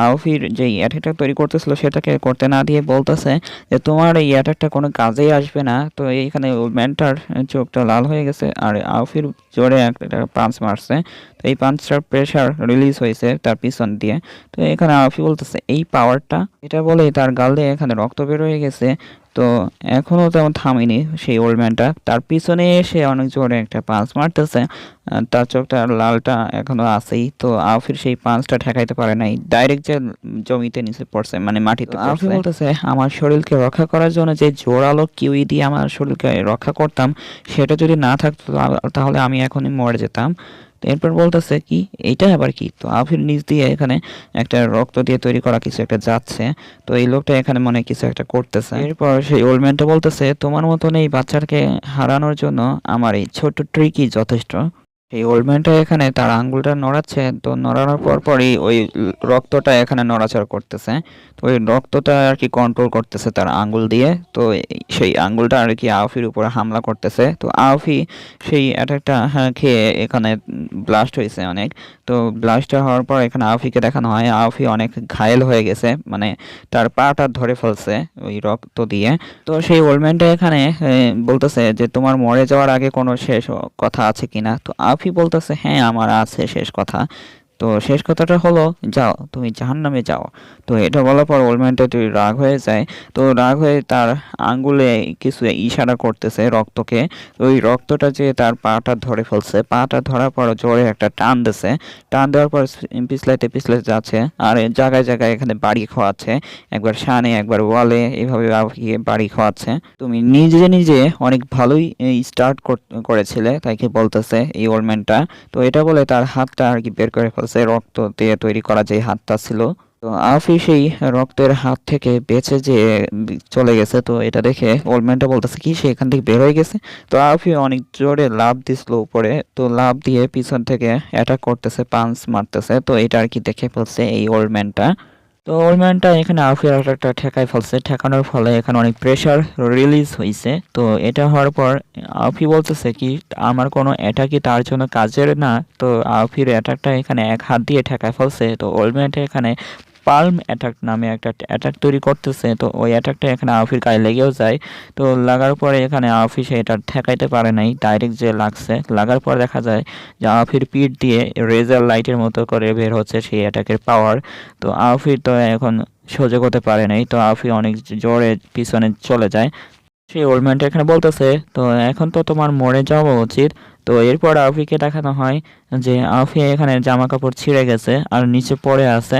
আউফির যেই অ্যাটাকটা তৈরি করতেছিল সেটাকে করতে না দিয়ে বলতেছে যে তোমার এই অ্যাটাকটা কোনো কাজেই আসবে না। তো এইখানে ওল্ড ম্যানটার চোখটা লাল হয়ে গেছে আর আউফির জোরে একটা পাঞ্চ মারছে। তো এই পাঞ্চটার প্রেশার রিলিজ হয়েছে তার পিছন দিয়ে। তো এখানে আউফি বলতেছে এই পাওয়ারটা, এটা বলেই তার গাল দিয়ে এখানে রক্ত বের হয়ে গেছে। তো এখনও তেমন থামেনি সেই ওল্ড ম্যানটা, তার পিছনে এসে অনেক জোরে একটা পাঞ্চ মারতেছে। তার চোখটা লালটা এখনো আছেই। তো আউফির সেই পাঞ্চটা ঠেকাইতে পারে নাই, ডাইরেক্ট যে জমিতে নিচে পড়ছে, মানে মাটিতে আউফি বলতেছে আমার শরীরকে রক্ষা করার জন্য যে জোরালো কিউই দিয়ে আমার শরীরকে রক্ষা করতাম সেটা যদি না থাকতো তাহলে আমি এখনই মরে যেতাম। তো এরপর বলতেছে কি এইটা আবার কি, তো আউফির নিচ দিয়ে এখানে একটা রক্ত দিয়ে তৈরি করা কিছু একটা যাচ্ছে। তো এই লোকটা এখানে মনে হয় কিছু একটা করতেছে। এরপর সেই ওল্ড ম্যানটা বলতেছে তোমার মতন এই বাচ্চাকে হারানোর জন্য আমার এই ছোট্ট ট্রিকই যথেষ্ট। এই ওল্ড ম্যানটা এখানে তার আঙ্গুলটা নড়াচ্ছে, তো নড়ানোর পরই ওই রক্তটা এখানে নড়াচড়া করতেছে। তো ওই রক্তটা আর কি কন্ট্রোল করতেছে তার আঙ্গুল দিয়ে। তো সেই আঙ্গুলটা আর কি আউফির উপরে হামলা করতেছে। তো আউফি সেই অ্যাটাকটা খেয়ে এখানে ব্লাস্ট হয়েছে অনেক। তো ব্লাস্ট হওয়ার পর এখানে আউফিকে দেখানো হয় আউফি অনেক ঘায়েল হয়ে গেছে, মানে তার পাটা ধরে ফেলছে ওই রক্ত দিয়ে। তো সেই ওল্ড ম্যানটা এখানে বলতেছে যে তোমার মরে যাওয়ার আগে কোনো শেষ কথা আছে কিনা। তো আফি বলতেছে হ্যাঁ আমার আছে শেষ কথা। তো শেষ কথাটা হলো যাও তুমি জাহান্নামে যাও। তো এটা বলার পর ওল্ড ম্যানটা একটু রাগ হয়ে যায়। তো রাগ হয়ে তার আঙ্গুলে কিছু ইশারা করতেছে রক্তকে। ওই রক্তটা যে তার পাটা ধরে ফেলছে, পাটা ধরার পর জোরে একটা টান দিছে। টান দেওয়ার পর পিছলাইতে পিছলাইতে যাচ্ছে আর জায়গায় জায়গায় এখানে বাড়ি খাওয়াচ্ছে, একবার শানে একবার ওয়ালে, এইভাবে আফিকে বাড়ি খাওয়াচ্ছে। তুমি নিজে নিজে অনেক ভালোই স্টার্ট করেছিলে তাইকে বলতেছে এই ওল্ড ম্যানটা। তো এটা বলে তার হাতটা আর কি বের করে ফেলছে, রক্ত দিয়ে তৈরি করা যে হাতটা ছিল। তো আফি সেই রক্তের হাত থেকে বেঁচে যে চলে গেছে। তো এটা দেখে ওল্ড ম্যানটা বলতেছে কি সে এখান থেকে বের হয়ে গেছে। তো আফি অনেক জোরে লাফ দিছিল উপরে, তো লাফ দিয়ে পিছন থেকে অ্যাটাক করতেছে, পাঞ্চ মারতেছে। তো এটা আর কি দেখে ফেলছে এই ওল্ড ম্যানটা। তো ওল্ড ম্যানটা এখানে আফির একটা ঠেকাই ফেলছে, ঠেকানোর ফলে এখানে অনেক প্রেশার রিলিজ হয়েছে। তো এটা হওয়ার পর আফি বলতেছে কি আমার কোনো অ্যাটাকই তার জন্য কাজের না। তো আফির অ্যাটাকটা এখানে এক হাত দিয়ে ঠেকাই ফেলছে। তো ওল্ড ম্যানটা এখানে পালম অ্যাটাক নামে একটা অ্যাটাক তৈরি করতেছে। তো ওই অ্যাটাকটা এখানে আফির গায়ে লেগেও যায়। তো লাগার পরে এখানে আফি সেটা ঠেকাইতে পারে নাই, ডাইরেক্ট যে লাগছে, লাগার পর দেখা যায় যে আফির পিঠ দিয়ে রেজার লাইটের মতো করে বের হচ্ছে সেই অ্যাটাকের পাওয়ার। তো আফি তো এখন সহ্য করতে পারে নাই, তো আফি অনেক জোরে পিছনে চলে যায়। সেই ওল্ড ম্যানটা এখানে বলতেছে তো এখন তো তোমার মরে যাওয়া উচিত। তো এরপর আফিকে দেখানো হয় যে আফি এখানে জামা কাপড় ছিঁড়ে গেছে আর নিচে পড়ে আছে।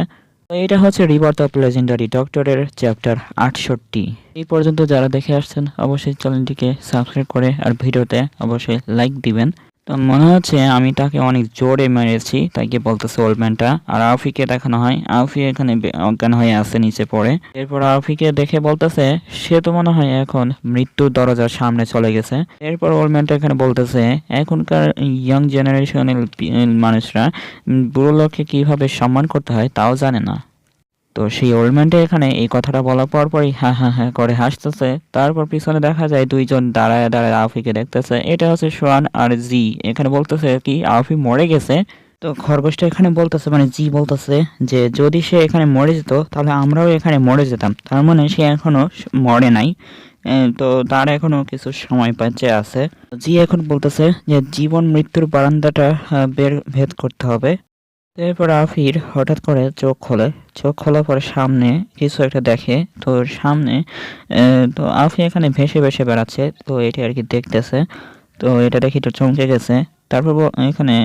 তো এটা হচ্ছে রিবার্থ অফ লেজেন্ডারি ডক্টরের চ্যাপ্টার 68। এই পর্যন্ত যারা দেখে আসছেন অবশ্যই চ্যানেলটিকে সাবস্ক্রাইব করে আর ভিডিওতে অবশ্যই লাইক দিবেন। তো মনে হচ্ছে আমি তাকে অনেক জোরে মেরেছি তাইকে বলতেছে ওল্ড ম্যানটা। আর আফিকে দেখানো হয় আফি এখানে অজ্ঞান হয়ে আছে নিচে পড়ে। এরপর আফিকে দেখে বলতেছে সে তো মনে হয় এখন মৃত্যুর দরজার সামনে চলে গেছে। এরপর ওল্ড ম্যানটা এখানে বলতেছে এখনকার ইয়াং জেনারেশনের মানুষরা বুড়ো লোককে কিভাবে সম্মান করতে হয় তাও জানে না। তো সেই ওল্ড ম্যানটা এখানে এই কথাটা বলার পরই হ্যাঁ হ্যাঁ হ্যাঁ করে হাসতেছে। তারপর পিছনে দেখা যায় দুইজন দাঁড়ায় দাঁড়ায় আফিকে দেখতেছে। এটা হচ্ছে সোয়ান আর জি। এখানে বলতেছে কি আফি মরে গেছে। তো খরগোশটা এখানে বলতেছে, মানে জি বলতেছে যে যদি সে এখানে মরে যেত তাহলে আমরাও এখানে মরে যেতাম, তার মানে সে এখনো মরে নাই। তো তার এখনো কিছু সময় বেঁচে আছে। জি এখন বলতেছে যে জীবন মৃত্যুর বারান্দাটা ভেদ করতে হবে। এরপর আফির হঠাৎ করে চোখ খোলে, চোখ খোলার পরে সামনে কিছু একটা দেখে। তো সামনে তো আফি এখানে ভেসে ভেসে বেড়াচ্ছে। তো এটা আর কি দেখতেছে। তো এটা দেখে একটু চমকে গেছে। তারপর এখানে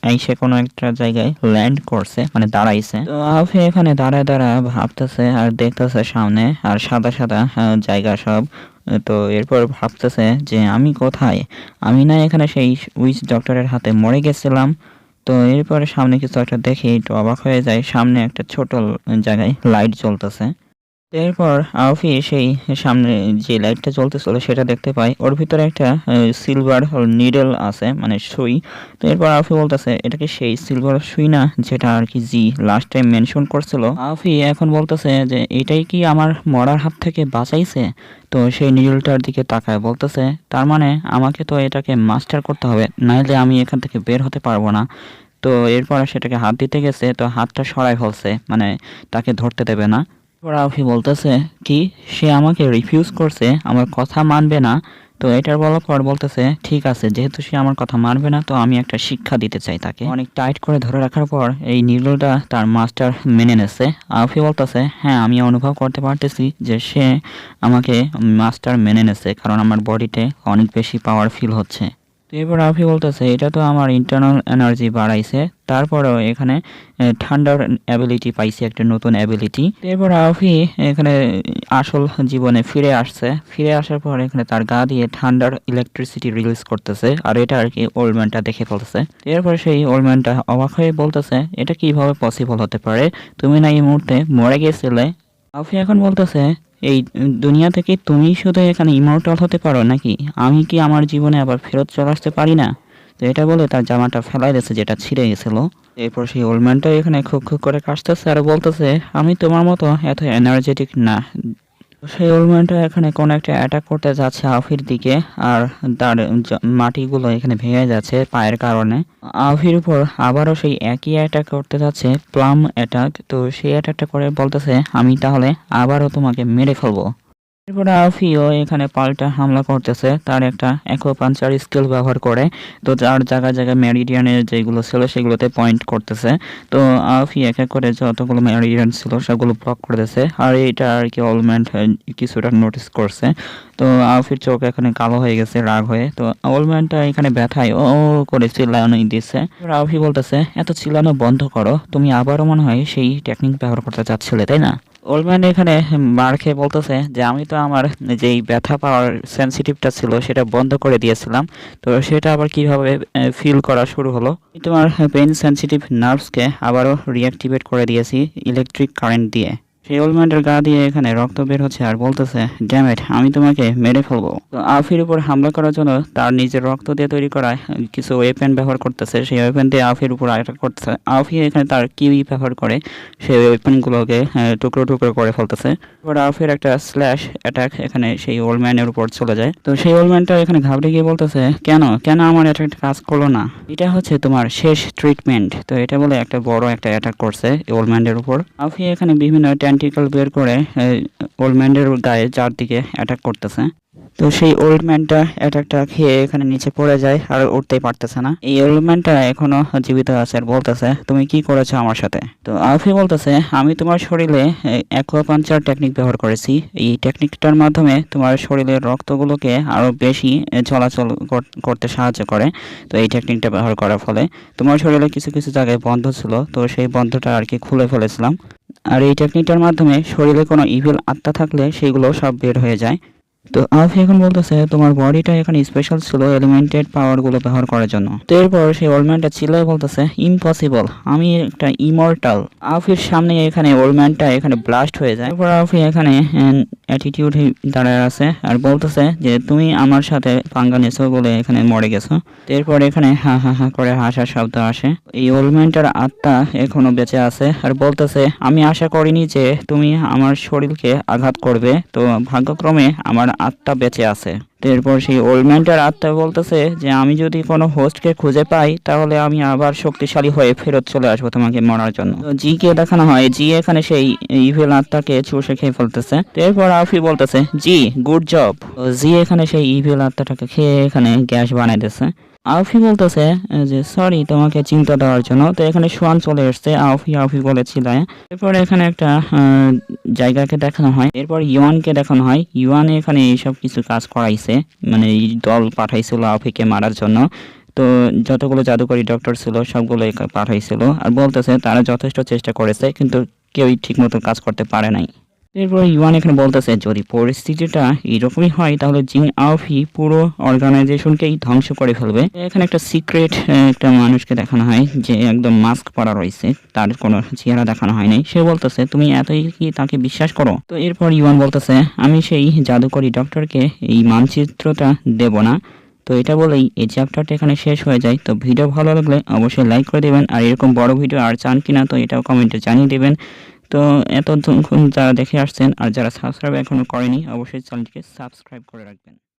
আইসে কোনো একটা জায়গায় ল্যান্ড করছে, মানে দাঁড়াইছে। তো আফি এখানে দাঁড়ায় দাঁড়ায় ভাবতেছে আর দেখতেছে সামনে আর সাদা সাদা জায়গা সব। তো এরপর ভাবতেছে যে আমি কোথায়, আমি না এখানে সেই উইচ ডক্টরের হাতে মরে গেছিলাম। তো এরপরে সামনে কিছু একটা দেখে একটু অবাক হয়ে যায়, সামনে একটা ছোট জায়গায় লাইট জ্বলতেছে। এরপর আউফি সেই সামনে যে লাইটটা জ্বলতেছিল সেটা দেখতে পায়, ওর ভিতরে একটা সিলভার নিডল আছে, মানে সুই। তো এরপর আউফি বলতেছে এটা কি সেই সিলভার সুই না যেটা আর কি জি লাস্ট টাইম মেনশন করছিল। আউফি এখন বলতেছে যে এটাই কি আমার মরার হাত থেকে বাঁচাইছে। তো সেই নিডলটার দিকে তাকায় বলতেছে তার মানে আমাকে তো এটাকে মাস্টার করতে হবে, নাইলে আমি এখান থেকে বের হতে পারবো না। তো এরপর সেটাকে হাত দিতে গেছে, তো হাতটা সরাই ফেলছে, মানে তাকে ধরতে দেবে না। রাফি বলতেছে কি সে আমাকে রিফিউজ করছে, আমার কথা মানবে না। তো এটার বলার পর বলতেছে ঠিক আছে, যেহেতু সে আমার কথা মানবে না তো আমি একটা শিক্ষা দিতে চাই তাকে। অনেক টাইট করে ধরে রাখার পর এই নিডলটা তার মাস্টার মেনে নেছে। আফি বলতেছে হ্যাঁ আমি অনুভব করতে পারতেছি যে সে আমাকে মাস্টার মেনে নেছে, কারণ আমার বডিতে অনেক বেশি পাওয়ার ফিল হচ্ছে। তো এরপর আফি বলতেছে এটা তো আমার ইন্টারনাল এনার্জি বাড়াইছে, তারপরেও এখানে ঠান্ডার অ্যাবিলিটি পাইছি, একটা নতুন অ্যাবিলিটি। এরপর আফি এখানে আসল জীবনে ফিরে আসছে, ফিরে আসার পর এখানে তার গা দিয়ে ঠান্ডার ইলেকট্রিসিটি রিলিজ করতেছে, আর এটা আর কি ওল্ড ম্যানটা দেখে ফেলতেছে। এরপর সেই ওল্ড ম্যানটা অবাক হয়ে বলতেছে এটা কিভাবে পসিবল হতে পারে, তুমি না এই মুহূর্তে মরে গেছিলে। আফি এখন বলতেছে এই দুনিয়া থেকে তুমি শুধু এখানে ইমর্টাল হতে পারো নাকি, আমি কি আমার জীবনে আবার ফেরত চলে আসতে পারি না। তো এটা বলে তার জামাটা ফেলাই দিয়েছে যেটা ছিঁড়ে গেছিল। এরপর সেই ওল্ড ম্যানটা এখানে খুব খুব করে কাশতেছে আর বলতেছে আমি তোমার মতো এত এনার্জেটিক না। সেই ওল্ড ম্যানটা এখানে কোনো একটা অ্যাটাক করতে যাচ্ছে আফির দিকে, আর তার মাটিগুলো এখানে ভেঙে যাচ্ছে পায়ের কারণে। আফির উপর আবারও সেই একই অ্যাটাক করতে যাচ্ছে, প্লাম অ্যাটাক। তো সেই অ্যাটাকটা করে বলতেছে আমি তাহলে আবারও তোমাকে মেরে ফেলবো। এরপরে আফিও এখানে পাল্টা হামলা করতেছে তার একটা অ্যাকুপাঞ্চার স্কিল ব্যবহার করে। তো যার জায়গায় জায়গায় মেরিডিয়ানের যেগুলো ছিল সেগুলোতে পয়েন্ট করতেছে। তো আফি এক এক করে যতগুলো মেরিডিয়ান ছিল সবগুলো ব্লক করে দিয়েছে, আর এটা আর কি অলম্যান্ড কিছুটা নোটিস করছে। তো আফির চোখ এখানে কালো হয়ে গেছে রাগ হয়ে। তো অলম্যানটা এখানে ব্যথায় ও করে চিল্লানোই দিচ্ছে। আফি বলতেছে এত চিল্লানো বন্ধ করো, তুমি আবারও মনে হয় সেই টেকনিক ব্যবহার করতে চাচ্ছিলে তাই না। ওল্ডম্যান এখানে মার খেয়ে বলতেছে যে আমি তো আমার যেই ব্যথা পাওয়ার সেন্সিটিভটা ছিল সেটা বন্ধ করে দিয়েছিলাম, তো সেটা আবার কিভাবে ফিল করা শুরু হলো। তোমার পেইন সেন্সিটিভ নার্ভসকে আবারও রিঅ্যাক্টিভেট করে দিয়েছি ইলেকট্রিক কারেন্ট দিয়ে। সেই ওল্ডম্যানের গা দিয়ে এখানে রক্ত বের হচ্ছে আর বলতেছে ড্যামেট আমি তোমাকে মেরে ফেলবো। তো আফির উপর হামলা করার জন্য তার নিজের রক্ত দিয়ে তৈরি করা কিছু ওয়েপেন ব্যবহার করতেছে, সেই ওয়েপেন দিয়ে আফির উপর অ্যাটাক করতেছে। আফি এখানে তার কিউই ব্যবহার করে সেই ওয়েপেনগুলোকে টুকরো টুকরো করে ফেলতেছে। এবার আফির একটা স্ল্যাশ অ্যাটাক এখানে সেই ওল্ডম্যানের উপর চলে যায়। তো সেই ওল্ডম্যানটা এখানে ঘাবড়ে গিয়ে বলতেছে কেন কেন আমার অ্যাটাকটা কাজ করলো না, এটা হচ্ছে তোমার শেষ ট্রিটমেন্ট। তো এটা বলে একটা বড় একটা অ্যাটাক করছে ওল্ডম্যানের উপর। আফি এখানে বিভিন্ন টেন্টিকল বের করে ওল্ডম্যানের গায়ে চারদিকে অ্যাটাক করতেছে। তো সেই ওল্ড ম্যানটা অ্যাটাকটা খেয়ে এখানে নিচে পড়ে যায় আর উঠতেই পারতেছে না। এই ওল্ড ম্যানটা এখনো জীবিত আছে আর বলতেছে তুমি কি করেছো আমার সাথে। তো আফি বলতেছে আমি তোমার শরীরে অ্যাকুপাঞ্চার টেকনিক ব্যবহার করেছি, এই টেকনিকটার মাধ্যমে তোমার শরীরের রক্তগুলোকে আরো বেশি চলাচল করতে সাহায্য করে। তো এই টেকনিকটা ব্যবহার করার ফলে তোমার শরীরে কিছু কিছু জায়গায় বন্ধ ছিল, তো সেই বন্ধটা আর কি খুলে ফেলেছিলাম। আর এই টেকনিকটার মাধ্যমে শরীরে কোনো ইভিল আত্মা থাকলে সেগুলো সব বের হয়ে যায়। তো আফি এখন বলতেছে তোমার বডিটা এখানে স্পেশাল ছিল এলিমেন্টেড পাওয়ার গুলো ব্যবহার করার জন্য। তো এরপর সেই ওল্ডম্যানটা চিল্লায় বলতেছে ইম্পসিবল, আমি একটা ইমর্টাল। আফির সামনে এখানে ওল্ডম্যানটা এখানে ব্লাস্ট হয়ে যায়। এরপর আফি এখানে অ্যাটিটিউড দাঁড়ায় আছে আর বলতেছে যে তুমি আমার সাথে পাঙ্গা নিয়েছো বলে এখানে মরে গেছো। এরপর এখানে হা হা হা করে হাসার শব্দ আসে। এই ওল্ডম্যানটার আত্মা এখনো বেঁচে আছে আর বলতেছে আমি আশা করিনি যে তুমি আমার শরীরকে আঘাত করবে, তো ভাগ্যক্রমে আমার আত্মা বেঁচে আছে। তো এরপর সেই ওল্ডম্যানটার আত্মা বলতেছে যে আমি যদি কোনো হোস্টকে খুঁজে পাই তাহলে আমি আবার শক্তিশালী হয়ে ফেরত চলে আসবো তোমাকে মরার জন্য। তো জি কে দেখানো হয়, জি এখানে সেই ইভিল আত্মাকে চুষে খেয়ে ফেলতেছে। তো এরপর আফি বলতেছে জি গুড জব। জি এখানে সেই ইভিল আত্মাটাকে খেয়ে এখানে গ্যাস বানাইতেছে। আফি বলতেছে যে সরি তোমাকে চিন্তা দেওয়ার জন্য। তো এখানে সোয়ান চলে এসছে, আফি আফি বলেছিল। এরপর এখানে একটা জায়গাকে দেখানো হয়, এরপর ইউয়ানকে দেখানো হয়। ইউয়ান এখানে এইসব কিছু কাজ করাইছে, মানে এই দল পাঠাইছিল আফিকে মারার জন্য। তো যতগুলো জাদুকরি ডক্টর ছিল সবগুলো পাঠাইছিল আর বলতেছে তারা যথেষ্ট চেষ্টা করেছে কিন্তু কেউই ঠিকমতো কাজ করতে পারে নাই। এরপর ইউয়ান এখানে বলতেছে যদি পরিস্থিতিটা এরকমই হয় তাহলে জিং আওফি পুরো অর্গানাইজেশনকেই ধ্বংস করে ফেলবে। এখানে একটা সিক্রেট একটা মানুষকে দেখানো হয় যে একদম মাস্ক পরা রয়েছে, তার কোনো চেহারা দেখানো হয় নাই। সে বলতেছে তুমি এতই কি তাকে বিশ্বাস করো? তো এরপর ইউয়ান বলতেছে আমি সেই জাদুকরি ডক্টরকে এই মানচিত্রটা দেব না। তো এটা বলেই এই চ্যাপ্টারটা এখানে শেষ হয়ে যায়। তো ভিডিও ভালো লাগলে অবশ্যই লাইক করে দেবেন, আর এরকম বড় ভিডিও আর চান কিনা তো এটাও কমেন্টে জানিয়ে দেবেন। তো এতক্ষণ যারা দেখে আসছেন আর যারা সাবস্ক্রাইব এখনো করেনি অবশ্যই চ্যানেলটিকে সাবস্ক্রাইব করে রাখবেন।